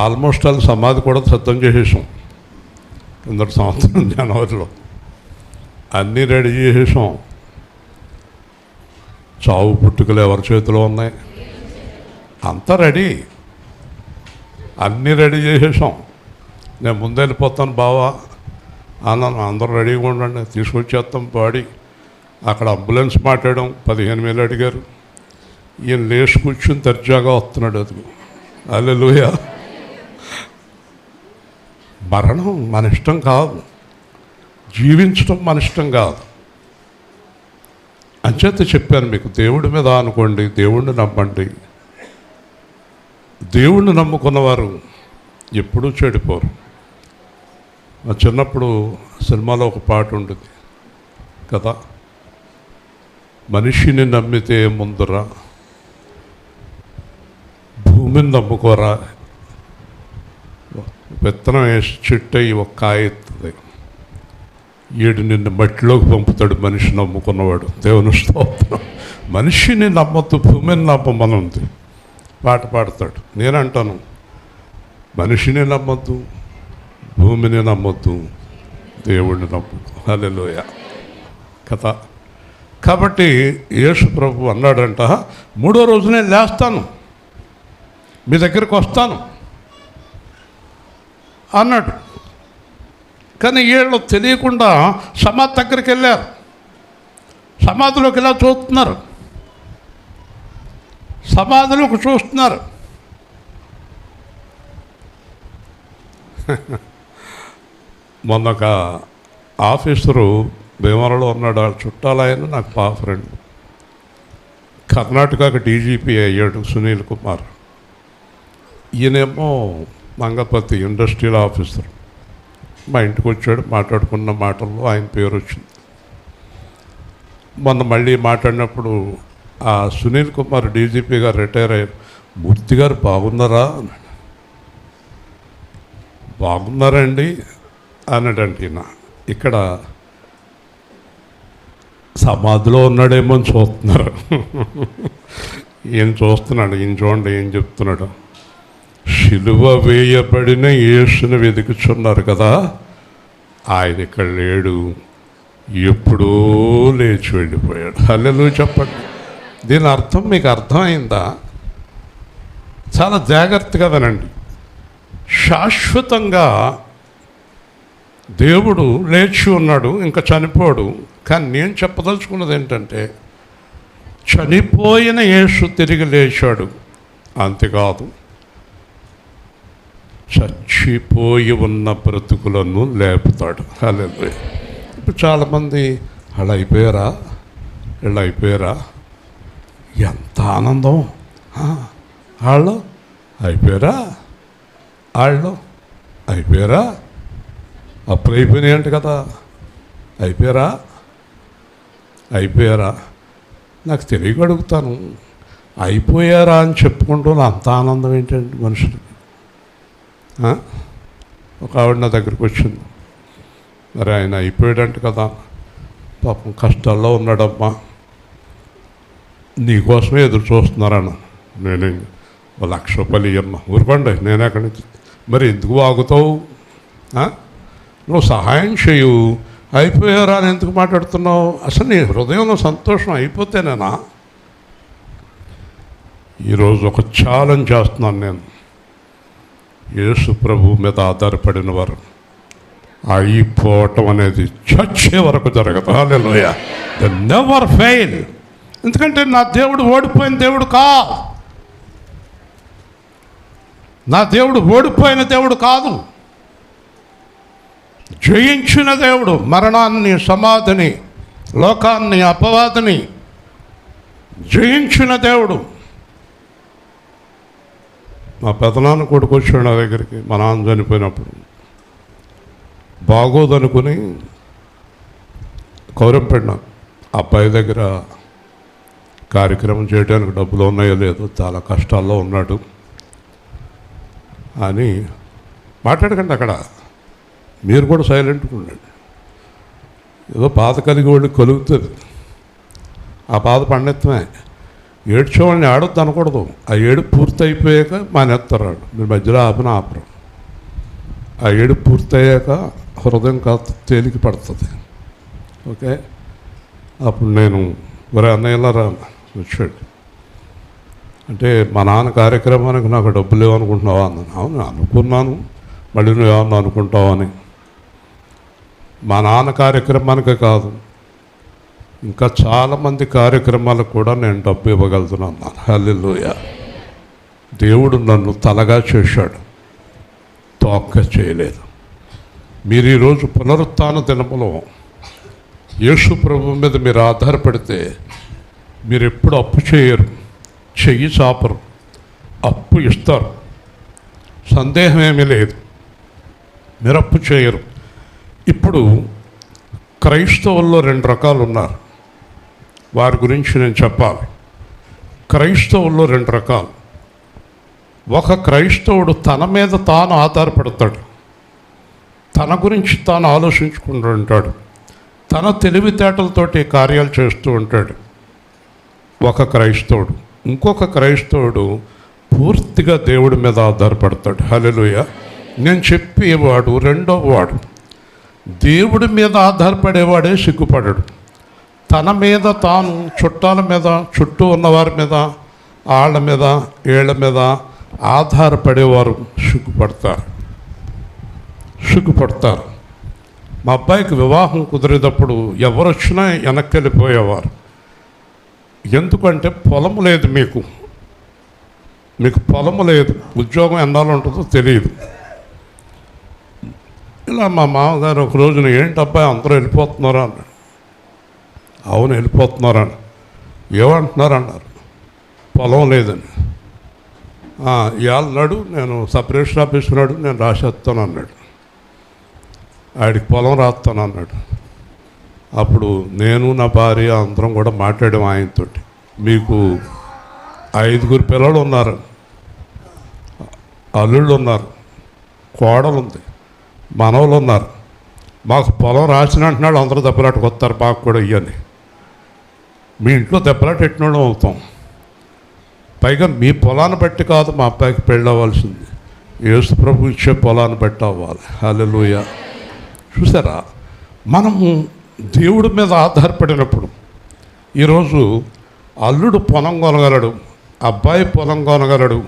ఆల్మోస్ట్ వాళ్ళు సమాధి కూడా సిద్ధం చేసేసాం. కిందటి సంవత్సరం జనవరిలో అన్నీ రెడీ చేసేసాం. చావు పుట్టుకలు ఎవరి చేతిలో ఉన్నాయి? అంతా రెడీ, అన్నీ రెడీ చేసేసాం. నేను ముందు వెళ్ళిపోతాను బావా అన్నాను. అందరూ రెడీగా ఉండండి, తీసుకొచ్చేస్తాం బాడీ. అక్కడ అంబులెన్స్ మాట్లాడాం, 15,000 అడిగారు. ఈయన లేచి కూర్చుని దర్జాగా వస్తున్నాడు. అది హల్లెలూయా. మరణం మన ఇష్టం కాదు, జీవించడం మన ఇష్టం కాదు. అంచేత చెప్పాను మీకు, దేవుడి మీద అనుకోండి, దేవుణ్ణి నమ్మండి. దేవుణ్ణి నమ్ముకున్నవారు ఎప్పుడూ చెడిపోరు. మా చిన్నప్పుడు సినిమాలో ఒక పాట ఉండేది కదా, మనిషిని నమ్మితే ముందర భూమిని నమ్ముకోరా, విత్తనం వేసి చెట్టయి ఒక కాయ ఎత్తుంది, ఈడు నిన్ను మట్టిలోకి పంపుతాడు మనిషి నమ్ముకున్నవాడు. దేవుని స్తోత్రం. మనిషిని నమ్మద్దు, భూమిని నమ్మమని ఉంది. పాట పాడతాడు. నేనంటాను, మనిషిని నమ్మద్దు, భూమిని నమ్మొద్దు, దేవుడిని నమ్మద్దు. హల్లెలూయా కదా. కాబట్టి యేసు ప్రభు అన్నాడంట, 3వ రోజు నేను లేస్తాను, మీ దగ్గరికి వస్తాను అన్నాడు. కానీ వీళ్ళు తెలియకుండా సమాధి దగ్గరికి వెళ్ళారు. సమాధిలోకి ఇలా చూస్తున్నారు, సమాధిలోకి చూస్తున్నారు. మొన్న ఒక ఆఫీసరు భీమవరంలో ఉన్నాడు, వాళ్ళ చుట్టాలు ఆయన, నాకు బాగా ఫ్రెండ్. కర్ణాటకకు డీజీపీ అయ్యాడు సునీల్ కుమార్. ఈయనేమో మంగపతి ఇండస్ట్రియల్ ఆఫీసర్. మా ఇంటికి వచ్చాడు, మాట్లాడుకున్న మాటల్లో ఆయన పేరు వచ్చింది. మొన్న మళ్ళీ మాట్లాడినప్పుడు ఆ సునీల్ కుమార్ డీజీపీ గారు రిటైర్ అయ్యారు. మూర్తి గారు బాగున్నారా అన్నాడు. బాగున్నారండి అన్నాడంటే ఈయన ఇక్కడ సమాధిలో ఉన్నాడేమో అని చూస్తున్నారు. ఈయన చూస్తున్నాడు, ఈయన చూడండి ఏం చెప్తున్నాడు. శిలువ వేయబడిన యేసుని వెతుకుచున్నారు కదా, ఆయన ఇక్కడ లేడు, ఎప్పుడూ లేచి వెళ్ళిపోయాడు. హల్లెలూయా చెప్పండి. దీని అర్థం మీకు అర్థమైందా? చాలా జాగ్రత్తగా వినండి. శాశ్వతంగా దేవుడు లేచి ఉన్నాడు, ఇంకా చనిపోడు. కానీ నేను చెప్పదలుచుకున్నది ఏంటంటే, చనిపోయిన యేసు తిరిగి లేచాడు. అంతేకాదు, చచ్చిపోయి ఉన్న బ్రతుకులను లేపుతాడు. హల్లెలూయా. ఇప్పుడు చాలామంది అలా అయిపోయారా, ఇలా అయిపోయారా, ఎంత ఆనందం, వాళ్ళు అయిపోయారా, వాళ్ళు అయిపోయారా, అప్పులు అయిపోయినాయి అంట కదా, అయిపోయారా, అయిపోయారా. నాకు తెలియక అడుగుతాను, అయిపోయారా అని చెప్పుకుంటూ అంత ఆనందం ఏంటండి మనుషులకి? ఒక ఆవిడ నా దగ్గరికి వచ్చింది. మరి ఆయన అయిపోయాడంట కదా, పాపం కష్టాల్లో ఉన్నాడమ్మా, నీకోసమే ఎదురు చూస్తున్నారన్న. నేను 1,00,000 రూపాయలు ఇయ్యమ్మా. ఊరుకోండి, నేను ఎక్కడి నుంచి. మరి ఎందుకు ఆగుతావు? నువ్వు సహాయం చేయు, అయిపోయారా అని ఎందుకు మాట్లాడుతున్నావు? అసలు నీ హృదయంలో సంతోషం అయిపోతేనేనా? ఈరోజు ఒక ఛాలెంజ్ చేస్తున్నాను నేను. యేసు ప్రభు మీద ఆధారపడిన వారు అయిపోవటం అనేది చచ్చే వరకు జరగదు. హల్లెలూయా. They never fail. ఎందుకంటే నా దేవుడు ఓడిపోయిన దేవుడు కాదు. నా దేవుడు ఓడిపోయిన దేవుడు కాదు, జయించిన దేవుడు. మరణాన్ని, సమాధిని, లోకాన్ని, అపవాదిని జయించిన దేవుడు. మా పెదనాన్న కొడుకు వచ్చాడు నా దగ్గరికి మా నాన్న చనిపోయినప్పుడు. బాగోదనుకుని కౌరంపెడినా అబ్బాయి దగ్గర కార్యక్రమం చేయడానికి డబ్బులు ఉన్నాయో లేదో, చాలా కష్టాల్లో ఉన్నాడు అని మాట్లాడకండి. అక్కడ మీరు కూడా సైలెంట్గా ఉండండి. ఏదో బాధ కలిగి వాళ్ళకి కలుగుతుంది, ఆ బాధ పండితమే. ఏడ్చేవాళ్ళని ఆడొద్దు అనకూడదు. ఆ ఏడు పూర్తి అయిపోయాక మానేస్తారు. మీరు మధ్యలో ఆపరు. ఆ ఏడు పూర్తయ్యాక హృదయం కాస్త తేలిక పడుతుంది. ఓకే, అప్పుడు నేను అన్నయ్యలా వచ్చాడు. అంటే మా నాన్న కార్యక్రమానికి నాకు డబ్బులు లేవనుకుంటున్నావా అన్నాను. అవును అనుకున్నాను, మళ్ళీ నువ్వు ఏమన్నా అనుకుంటావు అని. మా నాన్న కార్యక్రమానికే కాదు, ఇంకా చాలామంది కార్యక్రమాలకు కూడా నేను డబ్బు ఇవ్వగలుగుతున్నాను. హల్లెలూయా. దేవుడు నన్ను తలగా చేశాడు, తోక చేయలేదు. మీరు ఈరోజు పునరుత్థాన దినములో యేసు ప్రభు మీద మీరు ఆధారపడితే మీరు ఎప్పుడు అప్పు చేయరు, చెయ్యి చాపరు, అప్పు ఇస్తారు. సందేహం ఏమీ లేదు, మీరు అప్పు చేయరు. ఇప్పుడు క్రైస్తవుల్లో 2 రకాలు ఉన్నారు, వారి గురించి నేను చెప్పాలి. క్రైస్తవుల్లో 2 రకాలు. ఒక క్రైస్తవుడు తన మీద తాను ఆధారపడతాడు, తన గురించి తాను ఆలోచించుకుంటూ ఉంటాడు, తన తెలివితేటలతోటి కార్యాలు చేస్తూ ఉంటాడు ఒక క్రైస్తవుడు. ఇంకొక క్రైస్తవుడు పూర్తిగా దేవుడి మీద ఆధారపడతాడు. హల్లెలూయా. నేను చెప్పేవాడు రెండవ వాడు. దేవుడి మీద ఆధారపడేవాడే సిగ్గుపడడు. తన మీద తాను, చుట్టాల మీద, చుట్టూ ఉన్నవారి మీద, వాళ్ళ మీద, వీళ్ళ మీద ఆధారపడేవారు సిగ్గుపడతారు. మా అబ్బాయికి వివాహం కుదిరేటప్పుడు ఎవరు వచ్చినా వెనక్కి వెళ్ళిపోయేవారు. ఎందుకంటే పొలము లేదు, మీకు పొలము లేదు, ఉద్యోగం ఎన్నాళ్ళు ఉంటుందో తెలియదు. ఇలా మా మామగారు ఒక రోజున ఏంటి అబ్బాయి అందరూ వెళ్ళిపోతున్నారా అన్నాడు. అవును వెళ్ళిపోతున్నారని. ఏమంటున్నారు అన్నారు. పొలం లేదని. ఇవాళ నాడు నేను సపరేషన్ ఆఫీస్ నాడు నేను రాసేస్తాను అన్నాడు. ఆడికి పొలం రాస్తాను అన్నాడు. అప్పుడు నేను నా భార్య అందరం కూడా మాట్లాడాము ఆయనతో. మీకు 5 పిల్లలు ఉన్నారు, అల్లుళ్ళు ఉన్నారు, కోడలు ఉంది, మనవలు ఉన్నారు. మాకు పొలం రాసిన అంటున్నాడు. అందరూ దెబ్బలాటకు వస్తారు, మాకు కూడా ఇవ్వని. మీ ఇంట్లో దెబ్బలాట ఎట్టినోళ్ళం అవుతాం. పైగా మీ పొలాన్ని బట్టి కాదు మా అబ్బాయికి పెళ్ళి అవ్వాల్సింది, యేసు ప్రభు ఇచ్చే పొలాన్ని బట్టి అవ్వాలి. హల్లెలూయా. చూసారా, మనము దేవుడి మీద ఆధారపడినప్పుడు ఈరోజు అల్లుడు పొలం కొనగలడు, అబ్బాయి పొలం కొనగలడు,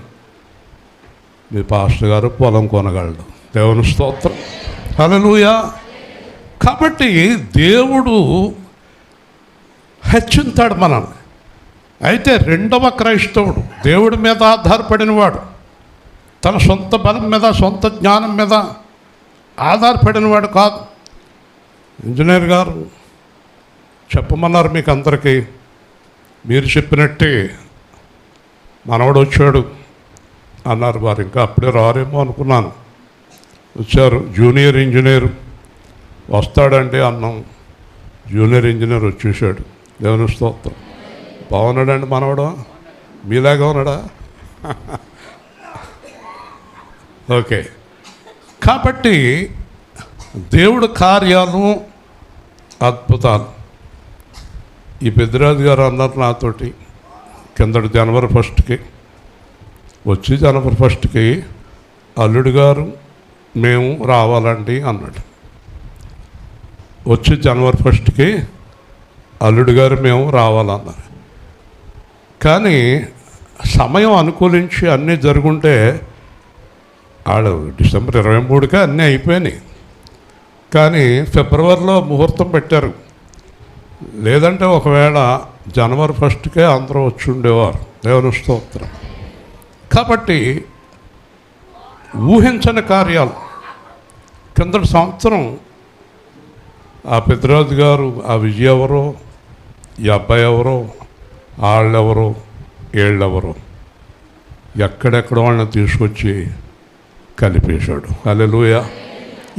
మీ పాస్టర్ గారు పొలం కొనగలడు. దేవుని స్తోత్రం. హల్లెలూయా. కాబట్టి దేవుడు హెచ్చింతాడు మనల్ని. అయితే రెండవ క్రైస్తవుడు దేవుడి మీద ఆధారపడినవాడు, తన సొంత బలం మీద, సొంత జ్ఞానం మీద ఆధారపడినవాడు కాదు. ఇంజనీర్ గారు చెప్పమన్నారు మీకు అందరికీ, మీరు చెప్పినట్టే మనవడు వచ్చాడు అన్నారు. వారు ఇంకా అప్పుడే రారేమో అనుకున్నాను. వచ్చారు. జూనియర్ ఇంజనీర్ వస్తాడంటే అన్నాం. జూనియర్ ఇంజనీర్ వచ్చేసాడు. దేవుని స్తోత్రం. బాగున్నాడండి మనవడు, మీలాగా ఉన్నాడా? ఓకే. కాబట్టి దేవుడు కార్యాలు అద్భుతాలు. ఈ పెద్దిరాజు గారు అన్నారు నాతోటి కిందటి జనవరి 1కి వచ్చి, జనవరి 1కి అల్లుడు గారు మేము రావాలండి అన్నాడు. వచ్చి జనవరి 1కి అల్లుడు గారు మేము రావాలన్నారు. కానీ సమయం అనుకూలించి అన్నీ జరుగుంటే వాళ్ళు డిసెంబర్ 23కే అన్నీ అయిపోయినాయి. కానీ ఫిబ్రవరిలో ముహూర్తం పెట్టారు. లేదంటే ఒకవేళ జనవరి 1కే అందరూ వచ్చి ఉండేవారు. దేవుని స్తోత్రం. కాబట్టి ఊహించని కార్యాలు. కిందటి సంవత్సరం ఆ పెద్దరాజు గారు, ఆ విజయ ఎవరో, ఈ అబ్బాయి ఎవరో, వాళ్ళెవరో, వీళ్ళెవరో ఎక్కడెక్కడ వాళ్ళని తీసుకొచ్చి కలిపేశాడు. హల్లెలూయా.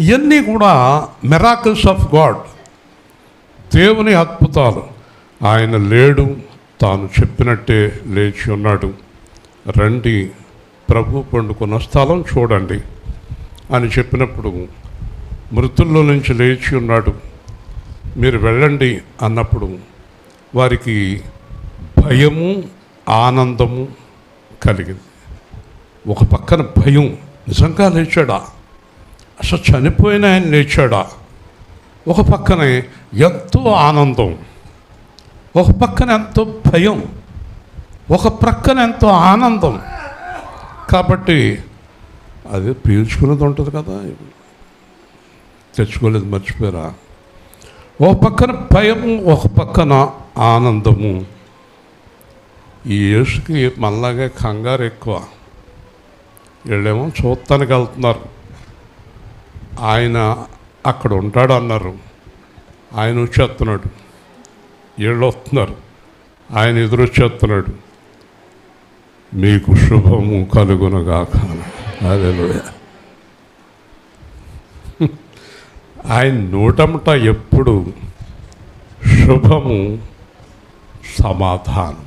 ఇవన్నీ కూడా మిరాకిల్స్ ఆఫ్ గాడ్, దేవుని అద్భుతాలు. ఆయన లేడు, తాను చెప్పినట్టే లేచి ఉన్నాడు. రండి ప్రభు పండుకున్న స్థలం చూడండి అని చెప్పినప్పుడు మృతుల్లో నుంచి లేచి ఉన్నాడు, మీరు వెళ్ళండి అన్నప్పుడు వారికి భయము ఆనందము కలిగింది. ఒక పక్కన భయం, నిజంగా లేచాడా, అసలు చనిపోయిన ఆయన లేచాడా. ఒక పక్కనే ఎంతో ఆనందం, ఒక పక్కన ఎంతో భయం, ఒక ప్రక్కన ఎంతో ఆనందం. కాబట్టి అది పీల్చుకున్నది ఉంటుంది కదా, తెచ్చుకోలేదు, మర్చిపోయారా. ఒక పక్కన భయము, ఒక పక్కన ఆనందము. ఈ యేసుకి మనలాగే కంగారు ఎక్కువ. వీళ్ళేమో చూడటానికి వెళ్తున్నారు, ఆయన అక్కడ ఉంటాడు అన్నారు, ఆయన వచ్చేస్తున్నాడు. వీళ్ళు వస్తున్నారు, ఆయన ఎదురొచ్చేస్తున్నాడు. మీకు శుభము కలుగునగాక. హల్లెలూయా. ఆయన నోటముట ఎప్పుడు శుభము, సమాధానం.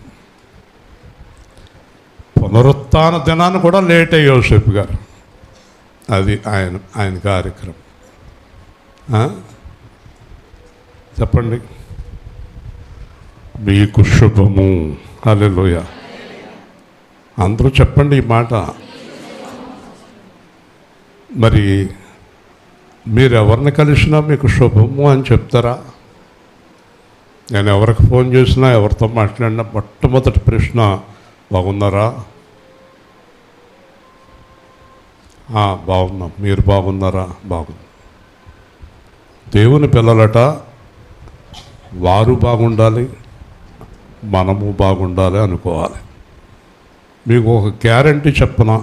పునరుత్థాన దినాన్ని కూడా లేట్ అయ్యి యోసేపు గారు, అది ఆయన కార్యక్రమం. చెప్పండి, మీకు శుభము. హల్లెలూయా. అందరూ చెప్పండి ఈ మాట. మరి మీరు ఎవరిని కలిసినా మీకు శుభము అని చెప్తారా? నేను ఎవరికి ఫోన్ చేసినా, ఎవరితో మాట్లాడినా మొట్టమొదటి ప్రశ్న, బాగున్నారా? బాగున్నాం. మీరు బాగున్నారా? బాగున్నాం. దేవుని పిల్లలట, వారు బాగుండాలి, మనము బాగుండాలి అనుకోవాలి. మీకు ఒక గ్యారంటీ చెప్పనా,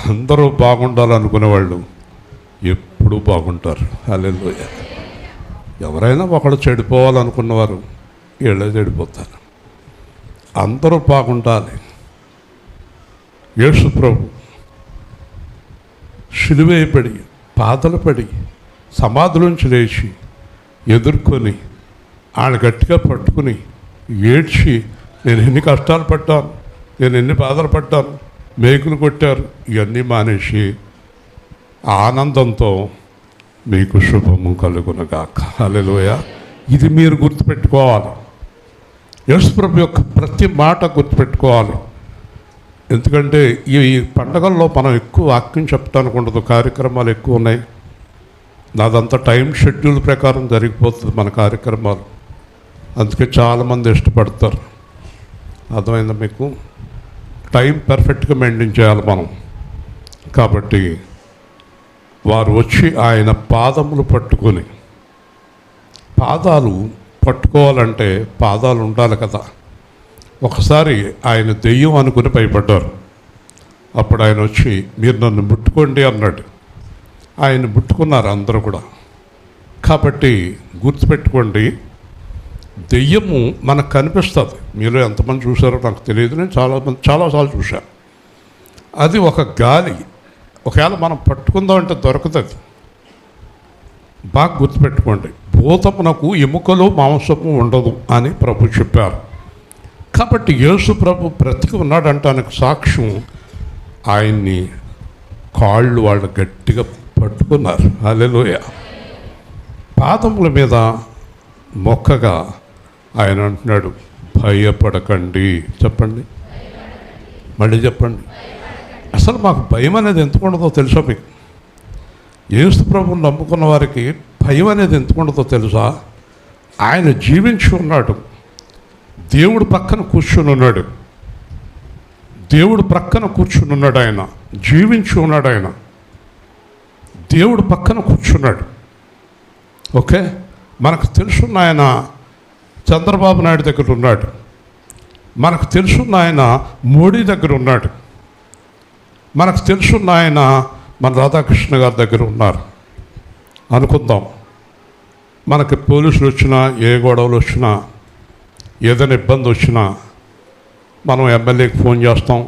అందరూ బాగుండాలనుకునే వాళ్ళు ఎప్పుడూ బాగుంటారు. హల్లెలూయా. ఎవరైనా ఒకడు చెడిపోవాలనుకున్నవారు వీళ్ళే చెడిపోతారు. అందరూ బాగుండాలి. యేసు ప్రభు సిలువేయబడి, పాదలు పడి, సమాధిలోంచి లేచి ఎదుర్కొని, ఆయన గట్టిగా పట్టుకుని ఏడ్చి, నేను ఎన్ని కష్టాలు పడ్డాను, నేను ఎన్ని బాధలు పడ్డాను, మేకులు కొట్టారు, ఇవన్నీ మానేసి ఆనందంతో మీకు శుభము కలుగునగాక. హల్లెలూయా. ఇది మీరు గుర్తుపెట్టుకోవాలి. యేసు ప్రభు యొక్క ప్రతి మాట గుర్తుపెట్టుకోవాలి. ఎందుకంటే ఈ పండగల్లో మనం ఎక్కువ వాక్యం చెప్పడానికి ఉండదు, కార్యక్రమాలు ఎక్కువ ఉన్నాయి. నాదంతా టైం షెడ్యూల్ ప్రకారం జరిగిపోతుంది మన కార్యక్రమాలు. అందుకే చాలామంది ఇష్టపడతారు. అర్థమైందా మీకు? టైం పర్ఫెక్ట్గా మెయింటైన్ చేయాలి మనం. కాబట్టి వారు వచ్చి ఆయన పాదములు పట్టుకొని, పాదాలు పట్టుకోవాలంటే పాదాలు ఉండాలి కదా. ఒకసారి ఆయన దెయ్యం అనుకుని భయపడ్డారు. అప్పుడు ఆయన వచ్చి, మీరు నన్ను ముట్టుకోండి అన్నాడు. ఆయన ముట్టుకున్నారు అందరూ కూడా. కాబట్టి గుర్తుపెట్టుకోండి, దెయ్యము మనకు కనిపిస్తుంది. మీలో ఎంతమంది చూసారో నాకు తెలియదు, నేను చాలాసార్లు చూశాను. అది ఒక గాలి. ఒకవేళ మనం పట్టుకుందామంటే దొరుకుతుంది. బాగా గుర్తుపెట్టుకోండి, భూతమునకు ఎముకలు మాంసము ఉండదు అని ప్రభు చెప్పారు. కాబట్టి యేసు ప్రభు బ్రతికి ఉన్నాడంటానికి సాక్ష్యం, ఆయన్ని కాళ్ళు వాళ్ళు గట్టిగా పట్టుకున్నారు. హల్లెలూయా. పాదముల మీద మొక్కగా ఆయన అంటున్నాడు, భయపడకండి. చెప్పండి, మళ్ళీ చెప్పండి. అసలు మాకు భయం అనేది ఎందుకు ఉండదో తెలుసా మీకు? యేసు ప్రభువుని నమ్ముకున్న వారికి భయం అనేది ఎందుకు ఉండదో తెలుసా? ఆయన జీవించి ఉన్నాడు, దేవుడు పక్కన కూర్చుని ఉన్నాడు, దేవుడు ప్రక్కన కూర్చుని ఉన్నాడు, ఆయన జీవించి ఉన్నాడు, ఆయన దేవుడు పక్కన కూర్చున్నాడు. ఓకే, మనకు తెలుసున్న ఆయన చంద్రబాబు నాయుడు దగ్గర ఉన్నాడు, మనకు తెలుసున్న ఆయన మోడీ దగ్గర ఉన్నాడు, మనకు తెలుసున్న ఆయన మన రాధాకృష్ణ గారి దగ్గర ఉన్నారు అనుకుందాం. మనకి పోలీసులు వచ్చినా, ఏ గొడవలు వచ్చినా, ఏదైనా ఇబ్బంది వచ్చినా మనం ఎమ్మెల్యేకి ఫోన్ చేస్తాం,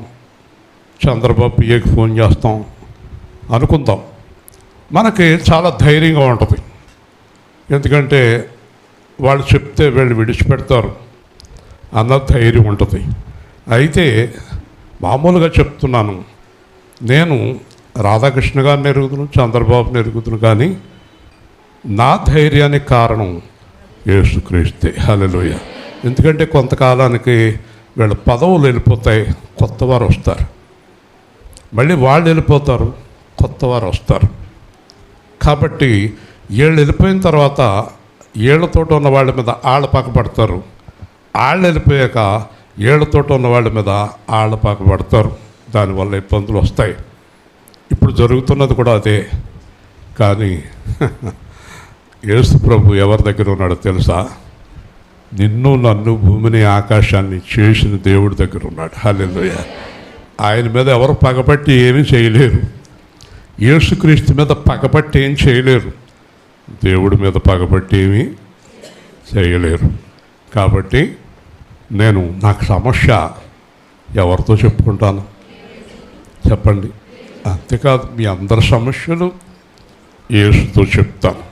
చంద్రబాబు పిఏకి ఫోన్ చేస్తాం అనుకుందాం. మనకి చాలా ధైర్యంగా ఉంటుంది, ఎందుకంటే వాళ్ళు చెప్తే వీళ్ళు విడిచిపెడతారు అన్న ధైర్యం ఉంటుంది. అయితే మామూలుగా చెప్తున్నాను, నేను రాధాకృష్ణ గారిని ఎరుగుదును, చంద్రబాబుని ఎరుగుదును, కానీ నా ధైర్యానికి కారణం యేసుక్రీస్తే. హల్లెలూయా. ఎందుకంటే కొంతకాలానికి వీళ్ళ పదవులు వెళ్ళిపోతాయి, కొత్త వారు వస్తారు, మళ్ళీ వాళ్ళు వెళ్ళిపోతారు, కొత్త వారు వస్తారు. కాబట్టి వీళ్ళు వెళ్ళిపోయిన తర్వాత వీళ్ళతో ఉన్న వాళ్ళ మీద వాళ్ళ పక్కపడతారు, వాళ్ళు వెళ్ళిపోయాక వీళ్ళతో ఉన్న వాళ్ళ మీద వాళ్ళ పక్కపడతారు, దానివల్ల ఇబ్బందులు వస్తాయి. ఇప్పుడు జరుగుతున్నది కూడా అదే. కానీ యేసు ప్రభు ఎవరి దగ్గర ఉన్నాడో తెలుసా? నిన్ను నన్ను భూమిని ఆకాశాన్ని చేసిన దేవుడి దగ్గర ఉన్నాడు. హల్లెలూయా. ఆయన మీద ఎవరు పగబట్టి ఏమీ చేయలేరు, యేసుక్రీస్తు మీద పగబట్టి ఏం చేయలేరు, దేవుడి మీద పగబట్టి ఏమీ చేయలేరు. కాబట్టి నాకు సమస్య ఎవరితో చెప్పుకుంటాను చెప్పండి? అంతేకాదు, మీ అందరి సమస్యలు యేసుతో చెప్తాను.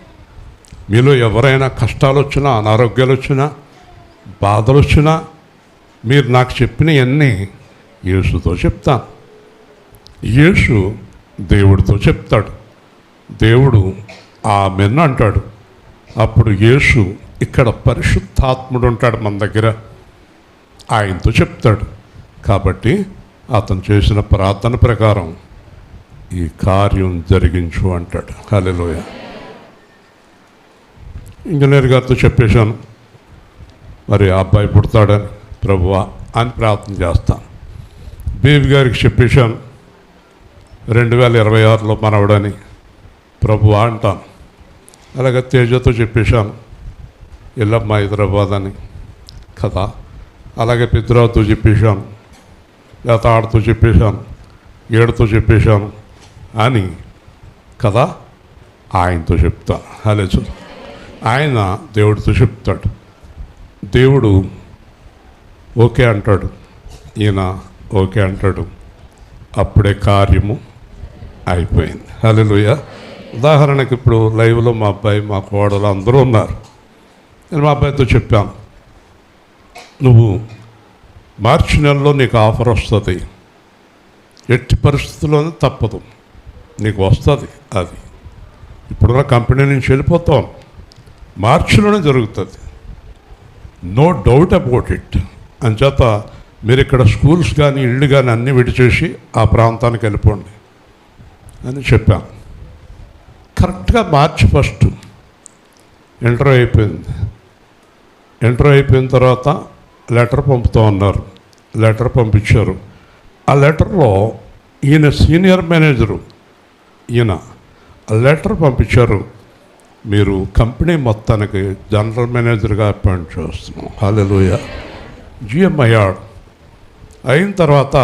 మీలో ఎవరైనా కష్టాలు వచ్చినా, అనారోగ్యాలు వచ్చినా, బాధలు వచ్చినా మీరు నాకు చెప్పినవన్నీ యేసుతో చెప్తాను. యేసు దేవుడితో చెప్తాడు, దేవుడు ఆమెన్ అంటాడు. అప్పుడు యేసు ఇక్కడ పరిశుద్ధాత్ముడు ఉంటాడు మన దగ్గర, ఆయనతో చెప్తాడు. కాబట్టి అతను చేసిన ప్రార్థన ప్రకారం ఈ కార్యం జరిగించు అంటాడు. హల్లెలూయా. ఇంజనీర్ గారితో చెప్పేశాను, మరి ఆ అబ్బాయి పుడతాడని ప్రభువా అని ప్రార్థన చేస్తాను. బేబీ గారికి చెప్పేశాను 2026లో మనవడని ప్రభువా అంటాను. అలాగే తేజతో చెప్పేశాను ఎల్లమ్మ హైదరాబాద్ అని కదా. అలాగే పితృరావుతో చెప్పేశాను, లేకపోతే ఆడతో చెప్పేశాను, ఏడుతో చెప్పేశాను అని కదా. ఆయనతో చెప్తాను. హల్లెలూయా. ఆయన దేవుడితో చెప్తాడు, దేవుడు ఓకే అంటాడు, ఈయన ఓకే అంటాడు, అప్పుడే కార్యము అయిపోయింది. హల్లెలూయా. ఉదాహరణకి ఇప్పుడు లైవ్లో మా అబ్బాయి, మా కోడలు అందరూ ఉన్నారు. నేను మా అబ్బాయితో చెప్పాను, నువ్వు మార్చి నెలలో నీకు ఆఫర్ వస్తుంది, ఎట్టి పరిస్థితుల్లోనే తప్పదు, నీకు వస్తుంది. అది ఇప్పుడున్న కంపెనీ నుంచి వెళ్ళిపోతాం, మార్చిలోనే జరుగుతుంది, నో డౌట్ అబౌట్ ఇట్. అంచేత మీరు ఇక్కడ స్కూల్స్ కానీ ఇళ్ళు కానీ అన్నీ విడిచేసి ఆ ప్రాంతానికి వెళ్ళిపోండి అని చెప్పాను. కరెక్ట్గా మార్చి 1 ఇంటర్వ్యూ అయిపోయింది. ఇంటర్వ్యూ అయిపోయిన తర్వాత లెటర్ పంపుతూ ఉన్నారు, లెటర్ పంపించారు. ఆ లెటర్లో ఈయన సీనియర్ మేనేజరు, ఈయన ఆ లెటర్ పంపించారు, మీరు కంపెనీ మొత్తానికి జనరల్ మేనేజర్గా అపాయింట్ చేస్తున్నాం. హల్లెలూయా. జిఎం అయ్యాడు. అయిన తర్వాత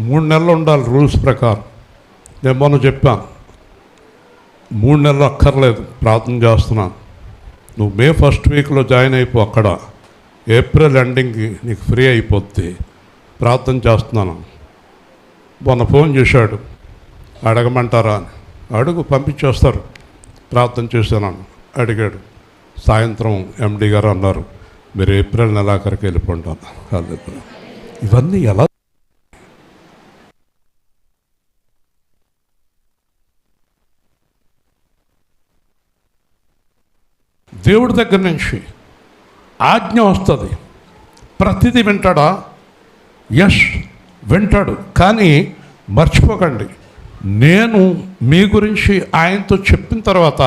3 నెలలు ఉండాలి రూల్స్ ప్రకారం. నేను మొన్న చెప్పాను 3 నెలలు అక్కర్లేదు, ప్రార్థన చేస్తున్నాను, నువ్వు మే 1st వీక్లో జాయిన్ అయిపో, అక్కడ ఏప్రిల్ ఎండింగ్కి నీకు ఫ్రీ అయిపోద్ది, ప్రార్థన చేస్తున్నాను. మొన్న ఫోన్ చేశాడు, అడగమంటారా అని. అడుగు, పంపించేస్తారు, ప్రార్థన చేశాను అడిగాడు. సాయంత్రం ఎండి గారు అన్నారు, మీరు ఏప్రిల్ నెలాఖరికి వెళ్ళిపోంటాను. ఇవన్నీ ఎలా? దేవుడి దగ్గర నుంచి ఆజ్ఞ వస్తుంది, ప్రతిదీ వింటాడా? యష్ వింటాడు. కానీ మర్చిపోకండి, నేను మీ గురించి ఆయనతో చెప్పిన తర్వాత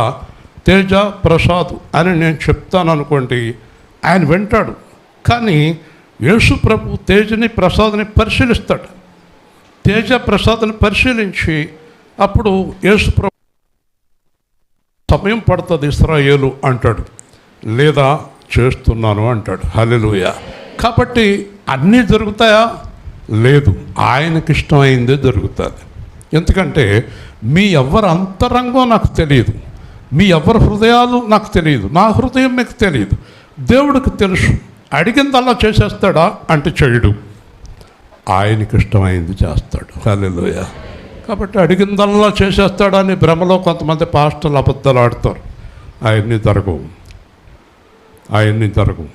తేజ ప్రసాద్ అని నేను చెప్తాను అనుకోండి, ఆయన వింటాడు. కానీ యేసు ప్రభు తేజని ప్రసాద్ని పరిశీలిస్తాడు. తేజ ప్రసాద్ని పరిశీలించి అప్పుడు యేసు ప్రభు సమయం పడుతుంది ఇశ్రాయేలు అంటాడు, లేదా చేస్తున్నాను అంటాడు. హల్లెలూయా. కాబట్టి అన్నీ జరుగుతాయా? లేదు, ఆయనకి ఇష్టమైందే జరుగుతుంది. ఎందుకంటే మీ ఎవరి అంతరంగం నాకు తెలియదు, మీ ఎవరి హృదయాలు నాకు తెలియదు, నా హృదయం మీకు తెలియదు. దేవుడికి తెలుసు. అడిగిందల్లా చేసేస్తాడా అంటే చేయడు, ఆయనకి ఇష్టమైంది చేస్తాడు. హల్లెలూయా. కాబట్టి అడిగిందల్లా చేసేస్తాడని భ్రమలో కొంతమంది పాస్టర్లు అబద్ధాలు ఆడతారు. ఆయన్ని జరగవు, ఆయన్ని జరగవు.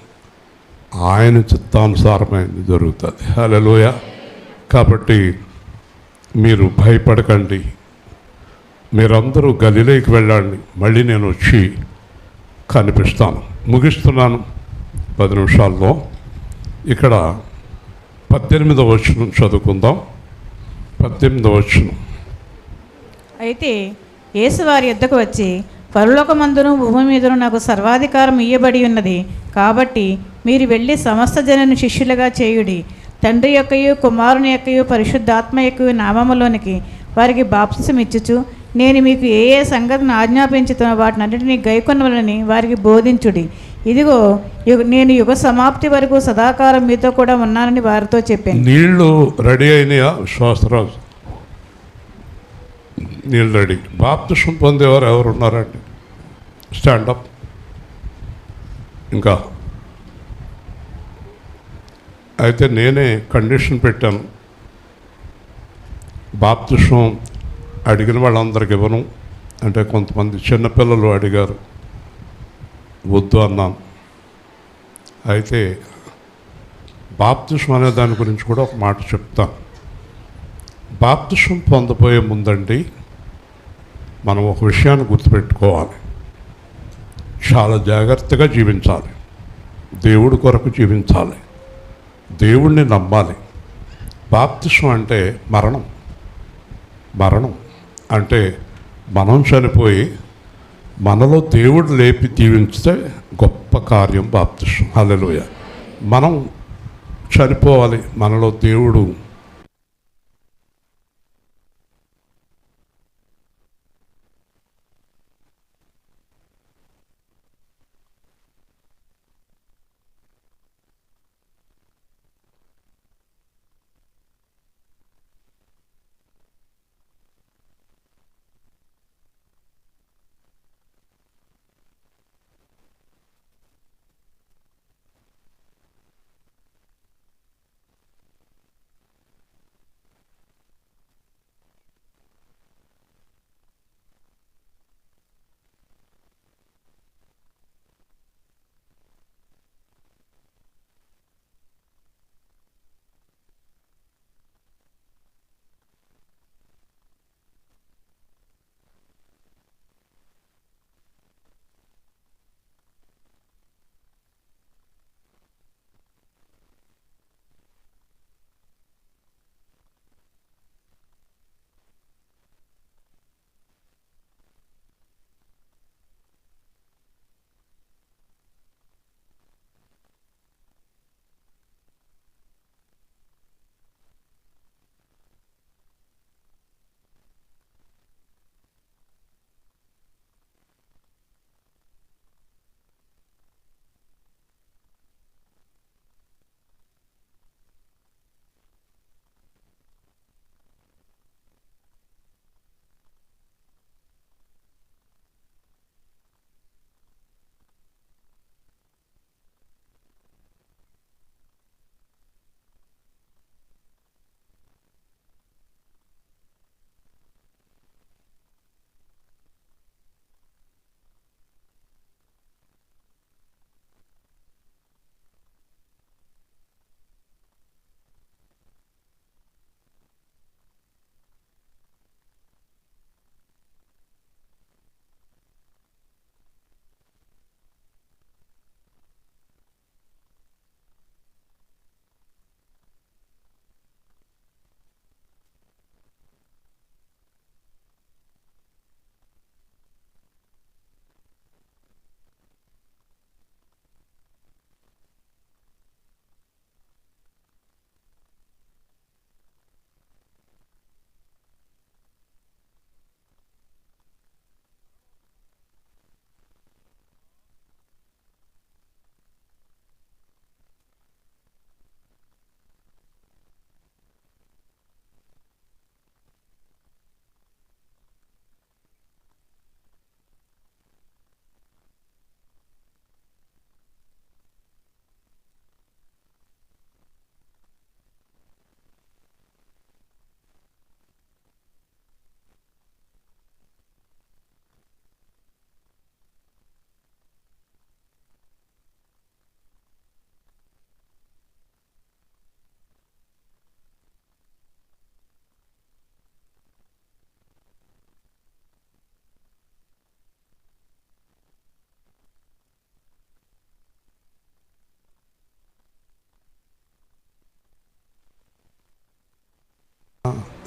ఆయన చిత్తానుసారమైంది జరుగుతుంది. హల్లెలూయా. కాబట్టి మీరు భయపడకండి, మీరందరూ గలిలేకి వెళ్ళండి, మళ్ళీ నేను వచ్చి కనిపిస్తాను. ముగిస్తున్నాను 10 నిమిషాల్లో. ఇక్కడ 18వ వచనం చదువుకుందాం. 18వ వచనం. అయితే యేసు వారి యొద్దకు వచ్చి, పరలోకమందును భూమి మీదను నాకు సర్వాధికారం ఇయ్యబడి ఉన్నది, కాబట్టి మీరు వెళ్ళి సమస్త జనులను శిష్యులుగా చేయుడి. తండ్రి యొక్కయు కుమారుని యొక్కయు పరిశుద్ధాత్మ యొక్కయు నామములోనికి వారికి బాప్తిసం ఇచ్చుచు, నేను మీకు ఏ ఏ సంగతిని ఆజ్ఞాపించుతున్న వాటినన్నిటినీ గైకొనవలని వారికి బోధించుడి. ఇదిగో నేను యుగ సమాప్తి వరకు సదాకాలం మీతో కూడా ఉన్నానని వారితో చెప్పాను. నీళ్లు రెడీ అయినాయా విశ్వాసరాజు? నీళ్ళు రెడీ. బాప్తిసం పొందేవారు ఎవరు ఉన్నారండి? స్టాండప్. ఇంకా అయితే నేనే కండిషన్ పెట్టాను, బాప్తిసం అడిగిన వాళ్ళందరికి ఇవ్వను అంటే. కొంతమంది చిన్నపిల్లలు అడిగారు, వద్దు అన్నాను. అయితే బాప్తిసం అనే దాని గురించి కూడా ఒక మాట చెప్తాను. బాప్తిసం పొందబోయే ముందండి మనం ఒక విషయాన్ని గుర్తుపెట్టుకోవాలి. చాలా జాగ్రత్తగా జీవించాలి, దేవుడి కొరకు జీవించాలి, దేవుణ్ణి నమ్మాలి. బాప్తిసం అంటే మరణం. మరణం అంటే మనం చనిపోయి మనలో దేవుడు లేపి దీవించితే గొప్ప కార్యం బాప్తిసం. హల్లెలూయా. మనం చనిపోవాలి, మనలో దేవుడు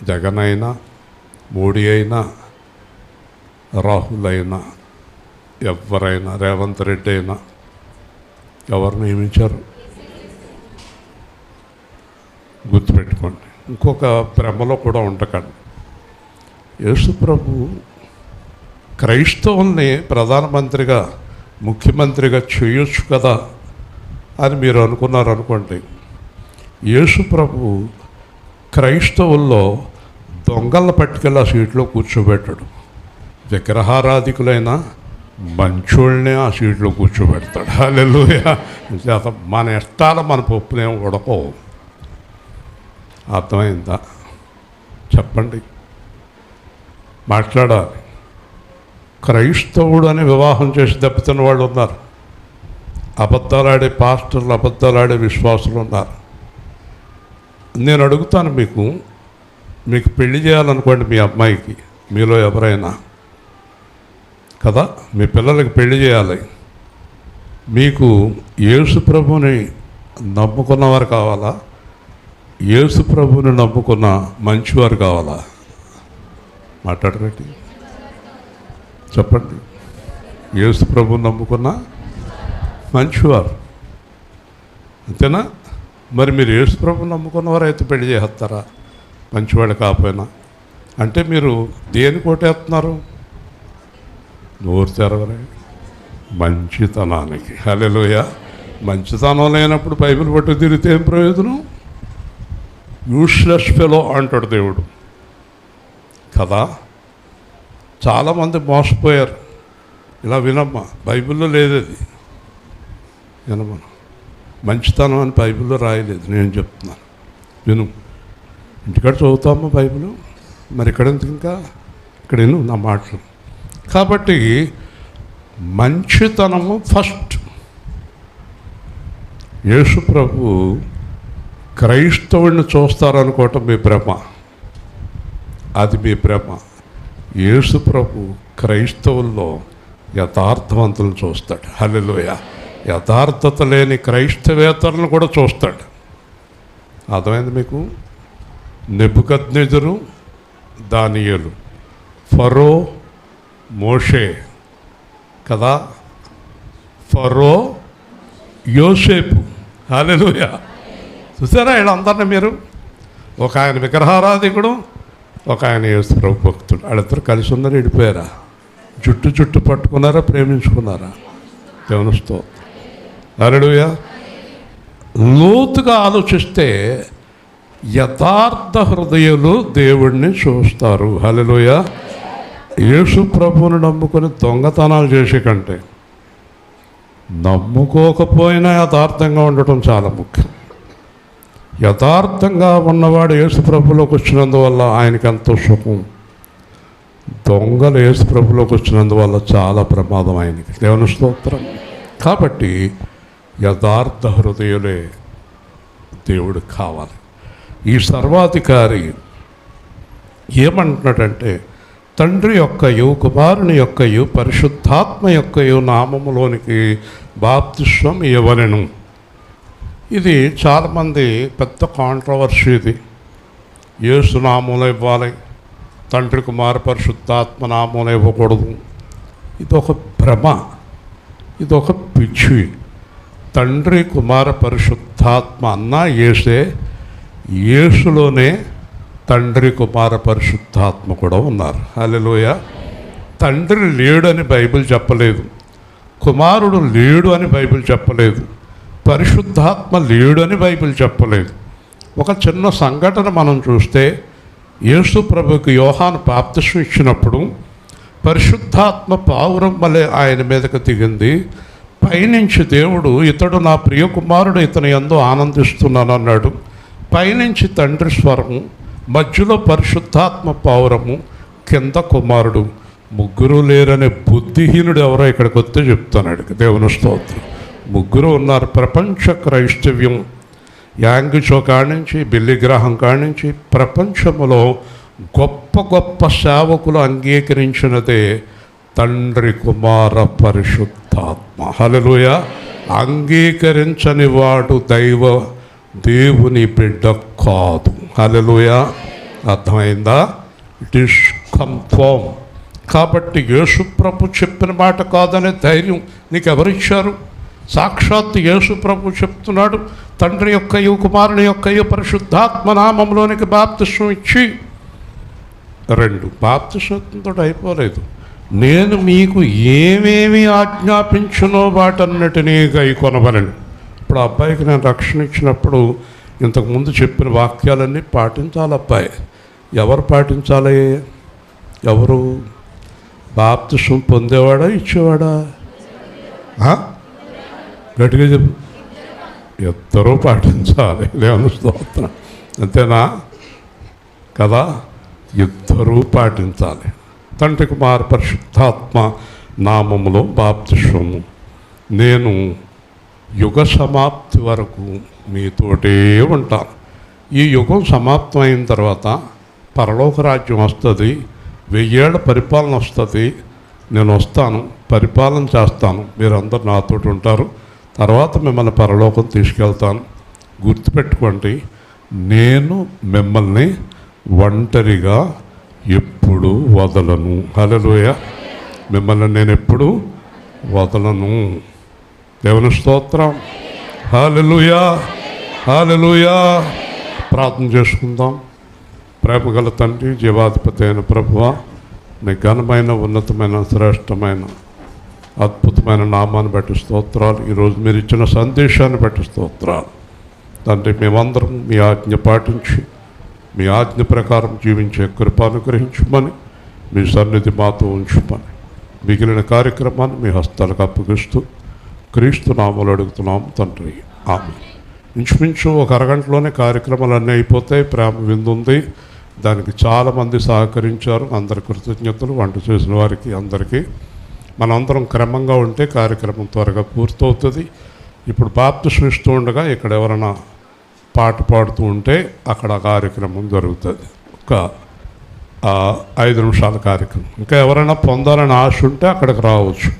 జగన్ అయినా, మోడీ అయినా, రాహుల్ అయినా, ఎవరైనా, రేవంత్ రెడ్డి అయినా ఎవరు నియమించారు? గుర్తుపెట్టుకోండి. ఇంకొక భ్రమలో కూడా ఉండకండి. యేసుప్రభు క్రైస్తవుల్ని ప్రధానమంత్రిగా, ముఖ్యమంత్రిగా చేయొచ్చు కదా అని మీరు అనుకున్నారనుకోండి. యేసుప్రభు క్రైస్తవుల్లో దొంగలను పట్టుకెళ్ళి ఆ సీట్లో కూర్చోబెట్టాడు. విగ్రహారాధికులైన మంచోళ్ళనే ఆ సీట్లో కూర్చోబెడతాడు. హల్లెలూయా. మన ఇష్టాలు మన పప్పునేం ఉడకవు. అర్థమైందా? చెప్పండి, మాట్లాడాలి. క్రైస్తవుడు అని వివాహం చేసి దెబ్బతిన్న వాళ్ళు ఉన్నారు. అబద్ధాలాడే పాస్టర్లు, అబద్ధాలాడే విశ్వాసులు ఉన్నారు. నేను అడుగుతాను, మీకు పెళ్లి చేయాలనుకోండి మీ అమ్మాయికి, మీలో ఎవరైనా కదా, మీ పిల్లలకి పెళ్లి చేయాలి. మీకు యేసు ప్రభుని నమ్ముకున్నవారు కావాలా? యేసు ప్రభుని నమ్ముకున్న మంచివారు కావాలా? మాట్లాడరండి, చెప్పండి. యేసు ప్రభుని నమ్ముకున్న మంచివారు, అంతేనా? మరి మీరు యేసు ప్రభుని నమ్ముకున్నవారు అయితే పెళ్లి చేస్తారా? మంచివాళ్ళు కాకపోయినా అంటే మీరు దేని కోటేస్తున్నారు? నోరు తెరవరే, మంచితనానికి. హల్లెలూయా. మంచితనం లేనప్పుడు బైబిల్ పట్టు తిరిగితే ఏం ప్రయోజనం? యూస్లెస్ ఫెలో అంటాడు దేవుడు కదా. చాలామంది మోసపోయారు. ఇలా వినమ్మా, బైబిల్లో లేదు అది, వినమ్మా. మంచితనం అని బైబిల్లో రాయలేదు, నేను చెప్తున్నాను, విను. ఇంటికాడ చదువుతామా బైబిల్? మరి ఇక్కడ ఎందుకు? ఇంకా ఇక్కడ విను నా మాటలు. కాబట్టి మంచితనము ఫస్ట్. యేసు ప్రభు క్రైస్తవుడిని చూస్తారనుకోవటం మీ భ్రమ, అది మీ భ్రమ. యేసు ప్రభు క్రైస్తవుల్లో యథార్థవంతులను చూస్తాడు. హల్లెలూయా. యథార్థత లేని క్రైస్తవేతరులను కూడా చూస్తాడు. అర్థమైంది మీకు? నెబుకద్నెజరు, దానియేలు, ఫరో, మోషే కదా, ఫరో, యోసేపు. హల్లెలూయా. చూసారా వీళ్ళందరినీ మీరు? ఒక ఆయన విగ్రహారాధికుడు, ఒక ఆయన యేసు ప్రభు భక్తుడు. వాళ్ళిద్దరు కలిసి ఉన్నారు, విడిపోయారా? జుట్టు పట్టుకున్నారా? ప్రేమించుకున్నారా? దేవుని స్తోత్రం. హల్లెలూయా. లోతుగా ఆలోచిస్తే యథార్థ హృదయులు దేవుణ్ణి చూస్తారు. హల్లెలూయా. యేసు ప్రభువుని నమ్ముకొని దొంగతనాలు చేసే కంటే నమ్ముకోకపోయినా యథార్థంగా ఉండటం చాలా ముఖ్యం. యథార్థంగా ఉన్నవాడు యేసు ప్రభులోకి వచ్చినందువల్ల ఆయనకి ఎంతో సుఖం. దొంగలు యేసు ప్రభులోకి వచ్చినందువల్ల చాలా ప్రమాదం ఆయనకి. దేవుని స్తోత్రం. కాబట్టి యథార్థ హృదయులే దేవుడు కావాలి. ఈ సర్వాధికారి ఏమంటున్నాడంటే, తండ్రి యొక్కయు, కుమారుని యొక్కయు, పరిశుద్ధాత్మ యొక్కయు నామములోనికి బాప్తిస్వం ఇవ్వనెను. ఇది చాలామంది పెద్ద కాంట్రవర్సీ. ఇది యేసు నామంలో ఇవ్వాలి, తండ్రి కుమార పరిశుద్ధాత్మ నామంలో ఇవ్వకూడదు. ఇదొక భ్రమ, ఇదొక పిచ్చి. తండ్రి కుమార పరిశుద్ధాత్మ అన్నా యేసే, యేసులోనే తండ్రి కుమార పరిశుద్ధాత్మ కూడా ఉన్నారు. హల్లెలూయా. తండ్రి లేడు అని బైబిల్ చెప్పలేదు, కుమారుడు లేడు అని బైబిల్ చెప్పలేదు, పరిశుద్ధాత్మ లేడు అని బైబిల్ చెప్పలేదు. ఒక చిన్న సంఘటన మనం చూస్తే, యేసు ప్రభుకి యోహాను బాప్తిస్మం ఇచ్చినప్పుడు పరిశుద్ధాత్మ పావురం వలె ఆయన మీదకు దిగింది. పైనుంచి దేవుడు, ఇతడు నా ప్రియ కుమారుడు, ఇతని యందు ఆనందిస్తున్నాను అన్నాడు. పైనుంచి తండ్రి స్వరము, మధ్యలో పరిశుద్ధాత్మ పావురము, కింద కుమారుడు. ముగ్గురు లేరనే బుద్ధిహీనుడు ఎవరో ఇక్కడికి వస్తే చెప్తున్నాడు. దేవుని స్తోత్రం. ముగ్గురు ఉన్నారు. ప్రపంచ క్రైస్తవ్యం యాంగిచో కానించి, బిల్లిగ్రాహం కానించి ప్రపంచములో గొప్ప గొప్ప సేవకులు అంగీకరించినదే తండ్రి కుమార పరిశుద్ధాత్మ. హల్లెలూయా. అంగీకరించని వాడు దేవుని బిడ్డ కాదు. హల్లెలూయా. అర్థమైందా? It is confirm. కాబట్టి యేసు ప్రభు చెప్పిన మాట కాదనే ధైర్యం నీకు ఎవరిచ్చారు? సాక్షాత్ యేసు ప్రభు చెప్తున్నాడు, తండ్రి యొక్కయు కుమారుని యొక్కయు పరిశుద్ధాత్మ నామంలోనికి బాప్తిస్మం ఇచ్చి. 2 బాప్తిస్మంతో అయిపోలేదు. నేను మీకు ఏమేమి ఆజ్ఞాపించునో వాటన్నిటినీ గైకొనవలెను. ఇప్పుడు ఆ అబ్బాయికి నేను రక్షణ ఇచ్చినప్పుడు ఇంతకుముందు చెప్పిన వాక్యాలన్నీ పాటించాలి. అబ్బాయి ఎవరు పాటించాలి? ఎవరు? బాప్తిస్మం పొందేవాడా ఇచ్చేవాడా? గట్టిగా చెప్పు. ఇద్దరూ పాటించాలి. దేవుని స్తోత్రం. అంతేనా కదా? ఇద్దరూ పాటించాలి. తండ్రి కుమార పరిశుద్ధాత్మ నామములో బాప్తిస్మము. నేను యుగ సమాప్తి వరకు మీతోటే ఉంటాను. ఈ యుగం సమాప్తం అయిన తర్వాత పరలోక రాజ్యం వస్తుంది, 1000 ఏళ్ల పరిపాలన వస్తుంది. నేను వస్తాను, పరిపాలన చేస్తాను, మీరందరూ నాతోటి ఉంటారు. తర్వాత మిమ్మల్ని పరలోకం తీసుకెళ్తాను. గుర్తుపెట్టుకోండి, నేను మిమ్మల్ని ఒంటరిగా ఎప్పుడు వదలను. హల్లెలూయా. మిమ్మల్ని నేను ఎప్పుడు వదలను. దేవుని స్తోత్రం. హల్లెలూయా, హల్లెలూయా. ప్రార్థన చేసుకుందాం. ప్రేమగల తండ్రి, జీవాధిపతి అయిన ప్రభువా, మీ ఘనమైన, ఉన్నతమైన, శ్రేష్టమైన, అద్భుతమైన నామాన్ని బట్టి స్తోత్రాలు. ఈరోజు మీరు ఇచ్చిన సందేశాన్ని బట్టి స్తోత్రాలు. తండ్రి, మేమందరం మీ ఆజ్ఞ పాటించి మీ ఆజ్ఞ ప్రకారం జీవించే కృప అనుగ్రహించమని, మీ సన్నిధి మాతో ఉంచుమని, మిగిలిన కార్యక్రమాన్ని మీ హస్తాలకు అప్పగిస్తూ క్రీస్తు నామములో అడుగుతున్నాం తండ్రి. ఆమె. ఇంచుమించు ఒక అరగంటలోనే కార్యక్రమాలన్నీ అయిపోతాయి. ప్రేమ విందు ఉంది, దానికి చాలామంది సహకరించారు. అందరి కృతజ్ఞతలు. వంట చేసిన వారికి అందరికీ. మనందరం క్రమంగా ఉంటే కార్యక్రమం త్వరగా పూర్తవుతుంది. ఇప్పుడు బాప్తిస్మం ఇస్తూ ఉండగా ఇక్కడ ఎవరైనా పాట పాడుతూ ఉంటే అక్కడ కార్యక్రమం జరుగుతుంది. ఒక 5 నిమిషాల కార్యక్రమం. ఇంకా ఎవరైనా పొందాలని ఆశ ఉంటే అక్కడికి రావచ్చు.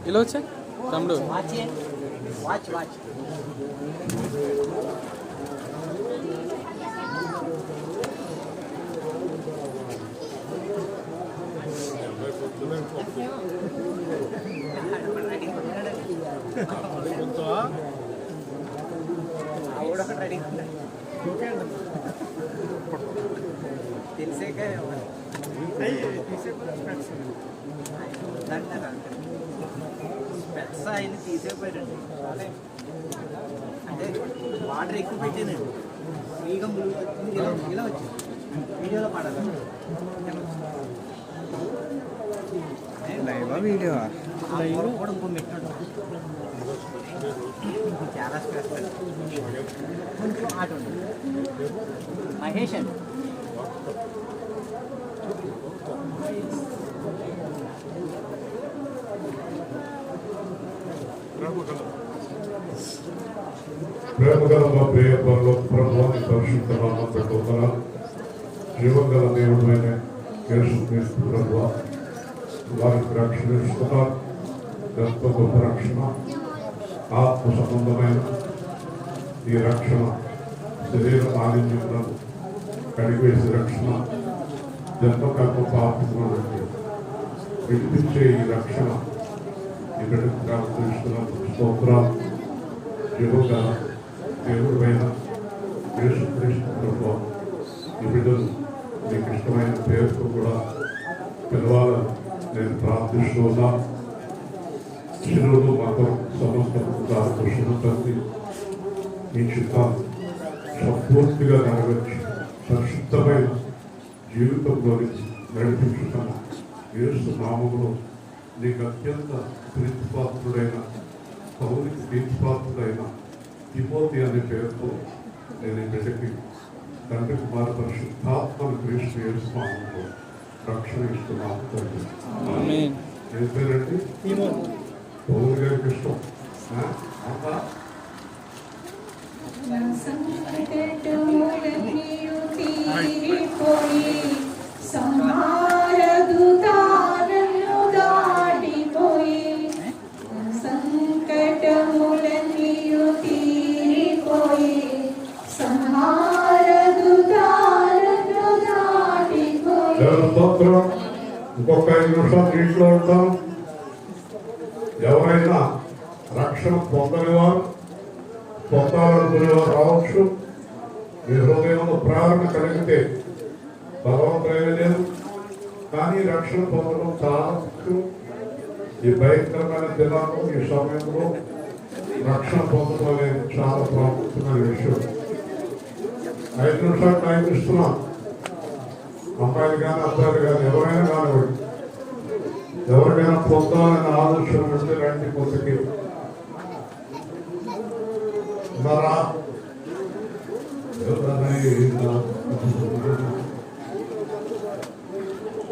ఇలా వచ్చా తమ్ముడు వాచ్ రెడీ తెలిసే స్పెట్స్ ఆయన తీసేపోయారండి. అంటే వాటర్ ఎక్కువ పెట్టానండి. ఫ్రీగా ములుగుతుంది. ఇలా వచ్చింది వీడియోలో పడాలి. వీడియో కూడా ఇంకో మెట్టు చాలా స్ట్రెస్ కొంచెం ఆట ఉంటుంది. మహేష్ అండి ప్రేమగల మా ప్రియ పరలోక ప్రభువాని పరిశుద్ధ నామమున జీవగల దేవుడైన యేసుక్రీస్తు ప్రభువా, వారికి రక్షణ ఇస్తున్నారు. ఎంతో గొప్ప రక్షణ, ఆత్మ సంబంధమైన ఈ రక్షణ, శరీర మాలిన్యములను కడిగేసి రక్షణ, జన్మకర్మ పాపములను విడిపించే ఈ రక్షణ ఇక్కడికి ప్రార్థిస్తున్నందుకు స్తోత్రాలు. జీవగల దేవుడైన యేసుక్రీస్తు ప్రభువా, ఈ బిడ్డలు మీకు ఇష్టమైన పేరుతో కూడా పిలవాలని నేను ప్రార్థిస్తూ ఉన్నాను. శిరువులు మతం సమస్త శుభతంది మీ చిత్తాన్ని సంపూర్తిగా నెరవేర్చి పరిశుద్ధమైన జీవితంలోని నడిపించుకున్న యేసు నామములో నీకు అత్యంత ప్రీతిపాత్రుడైన పౌరికి ప్రీతిపాత్రుడైన తిమోతి అనే పేరుతో నేను ఈ బిడ్డకి తండ్రి కుమార పరిశుద్ధాత్మను క్రీస్తు యేసు నామములో రక్షణ ఇస్తున్నాను తండ్రి. ఏం పేరండి? పౌరు గారికి ఇష్టం అంతా ఇంకొక 5 నిమిషాలు ఇంట్లో ఉంటాం. ఎవరైనా రక్షణ పొందనివారు పొందాలనుకునేవారు రావచ్చు. మీ హృదయంలో ప్రేరణ కలిగితే బలవంతమైన లేదు, కానీ రక్షణ పొందడం చాలా ముఖ్యం. ఈ భయంకరమైన దినాల్లో ఈ సమయంలో రక్షణ పొందడం అనేది చాలా ప్రాముఖ్యమైన విషయం. 5 నిమిషాలు టైం ఇస్తున్నాం. అమ్మాయిలు కానీ అబ్బాయిలు కానీ ఎవరైనా కానివ్వండి, ఎవరికైనా పొందాలనే ఆలోచన ఉంటే రండి. కొంతకి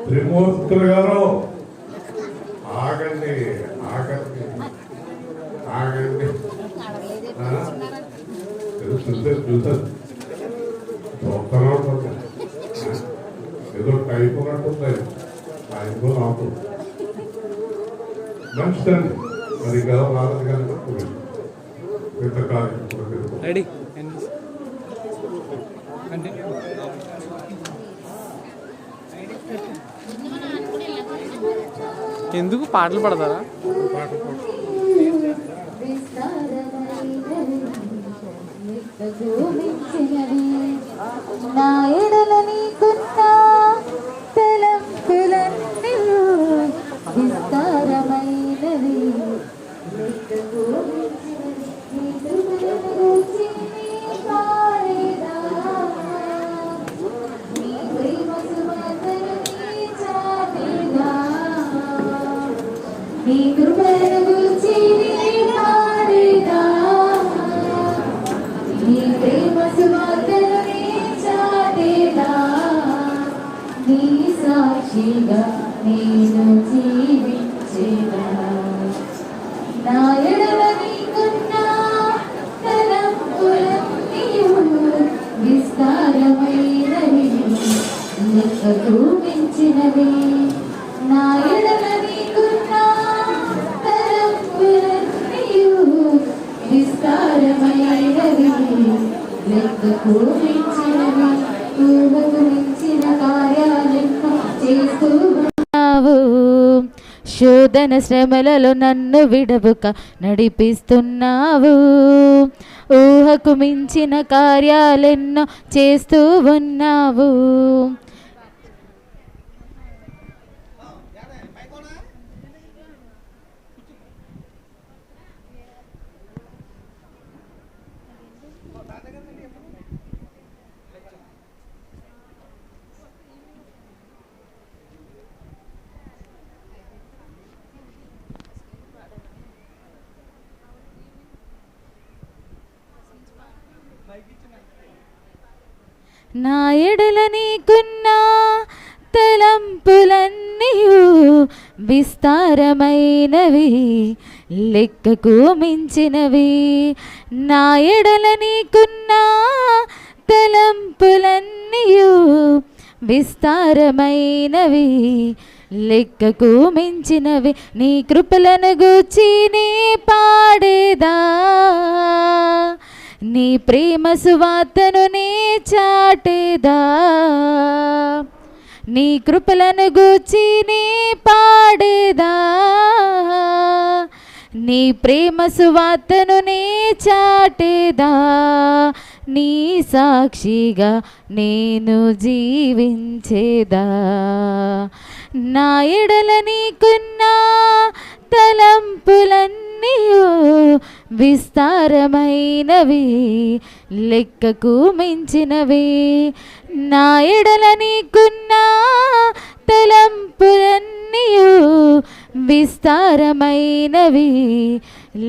త్రిమూర్తులు గారు ఆగండి ఆగండి ఆగండి. చూసారు ఏదో టైప్ ఉన్నట్టుంది. టైంలో నాకు మంచిదండి. మరి కదా రాలేదు కనుక పెద్ద కార్యక్రమం రెడీ ఎందుకు పాటలు పడతారా? నా ఎడల నీకున్న తలంపులన్నీ విస్తారమైనవి, నీ కృపను గురించి పాడేదా, నీ ప్రేమ సువార్తను చాటేదా, నీ సాక్షిగా నేను జీవించేదా. నా ఎడల నీకున్న తలంపులన్నీయు విస్తారమైనవి, లెక్కకు మించినవి. నా ఎడల నీకున్న తలంపులన్నీయు విస్తారమైనవి, లెక్కకు మించినవి. ఊహకు మించిన కార్యాలెన్నో చేస్తూ ఉన్నావు. శోధన శ్రమలలో నన్ను విడవక నడిపిస్తున్నావు. ఊహకు మించిన కార్యాలెన్నో చేస్తూ ఉన్నావు. నా ఎడల నీకున్న తలంపులన్నీయు విస్తారమైనవి, లెక్కకు మించినవి. నా ఎడల నీకున్న తలంపులన్నీయు విస్తారమైనవి, లెక్కకు మించినవి. నీ కృపలను గూర్చి నీ పాడేదా, నీ ప్రేమ సువార్తను నీ చాటేదా. నీ కృపలను గూర్చి నీ పాడేదా, నీ ప్రేమ సువార్తను నీ చాటేదా. నీ సాక్షిగా నేను జీవించేదా. నా ఎడల నీకున్న తలంపులన్నీ విస్తారమైనవి, లెక్కకు మించినవి. నా ఎడల నీకున్న తలంపులన్నీ విస్తారమైనవి,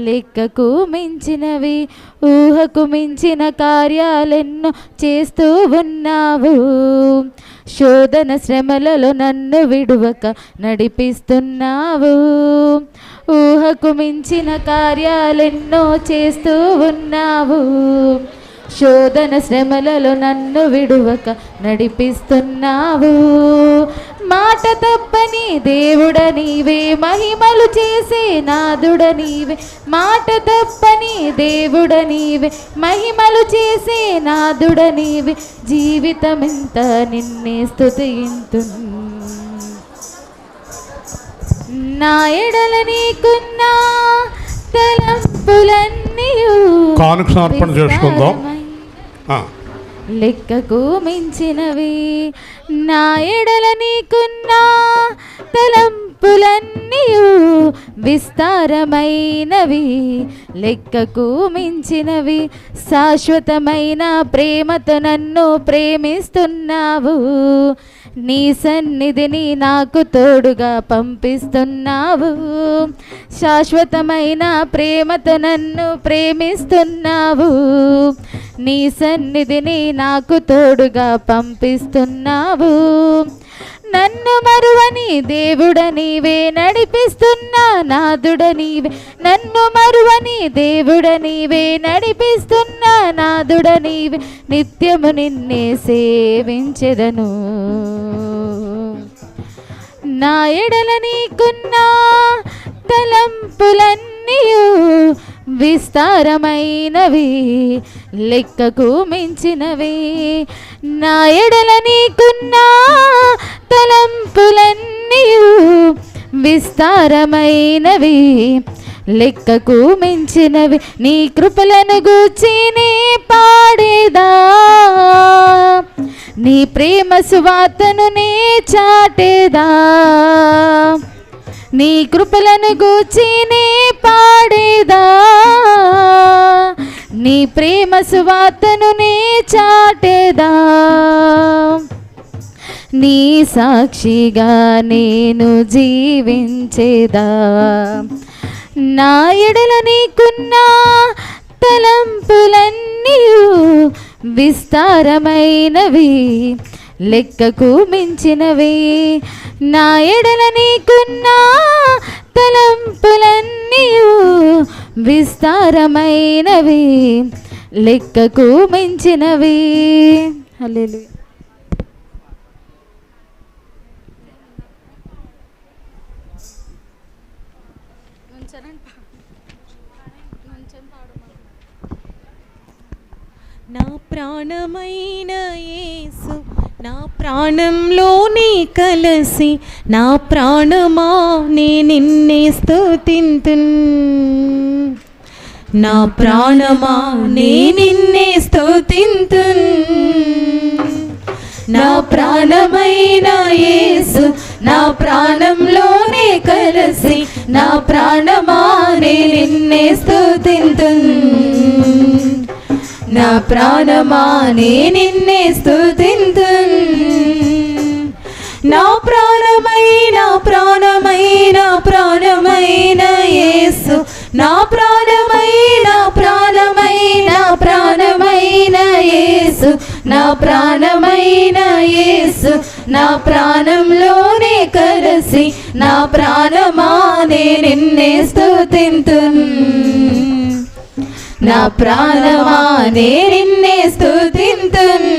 లెక్కకు మించినవి. ఊహకు మించిన కార్యాలెన్నో చేస్తూ ఉన్నావు. శోధన శ్రమలలో నన్ను విడువక నడిపిస్తున్నావు. ఊహకు మించిన కార్యాలెన్నో చేస్తూ ఉన్నావు. శోధన శ్రమలలో నన్ను విడువక నడిపిస్తున్నావు. మాట తప్పని దేవుడ నీవే, మహిమలు చేసే నాదుడ నీవే. మాట తప్పని దేవుడ నీవే, మహిమలు చేసే నాదుడ నీవే. జీవితమెంత నిన్నే స్తుతింతు. నా ఎడల నీకున్న తలంపులన్నీ కానుక సమర్పణ చేసుకుందాం. లెక్కకు మించినవి. నా ఎడల నీకున్న తలంపులన్నీ విస్తారమైనవి, లెక్కకు మించినవి. శాశ్వతమైన ప్రేమతో నన్ను ప్రేమిస్తున్నావు. నీ సన్నిధిని నాకు తోడుగా పంపిస్తున్నావు. శాశ్వతమైన ప్రేమతో నన్ను ప్రేమిస్తున్నావు. నీ సన్నిధిని నాకు తోడుగా పంపిస్తున్నావు. నన్ను మరువని దేవుడ నీవే, నడిపిస్తున్నా నాదుడ నీవే. నన్ను మరువని దేవుడ నీవే, నడిపిస్తున్నా నాదుడ నీవే. నిత్యము నిన్నే సేవించెదను. నా ఎడల నీకున్న తలంపులన్నీ విస్తారమైనవి, లెక్కకు మించినవి. నా ఎడల నీకున్న తలంపులన్నీ విస్తారమైనవి, లెక్కకు మించినవి. నీ కృపలను గూర్చి నే పాడేదా, నీ ప్రేమ సువార్తను నే చాటేదా. నీ కృపలను గూర్చి నే పాడేదా, నీ ప్రేమ సువార్తను నే చాటేదా. నీ సాక్షిగా నేను జీవించేదా. నా ఎడల నీకున్న తలంపులన్నీ విస్తారమైనవి, లెక్కకు మించినవి. నా ఎడల నీకున్న తలంపులన్నీ విస్తారమైనవి, లెక్కకు మించినవి. హల్లెలూయా. నా ప్రాణమైన యేసు, నా ప్రాణంలోని కలసి, నా ప్రాణమా నే నిన్నే స్తుతింతున్. నా ప్రాణమా నే నిన్నే స్తుతింతున్. నా ప్రాణమైన యేసు, నా ప్రాణంలోనే కలసి, నా ప్రాణమా నే నిన్నే స్తుతింతున్. నా ప్రాణమా నే నిన్నే స్తుతింతున్. నా ప్రాణమైన ప్రాణమైన ప్రాణమైన యేసు, నా ప్రాణమైన ప్రాణమైన ప్రాణమైన యేసు, నా ప్రాణమైన యేసు, నా ప్రాణంలోనే కలసి, నా ప్రాణమా నే నిన్నే స్తుతింతున్. నా ప్రాణమా నే నిన్నే స్తుతింతున్.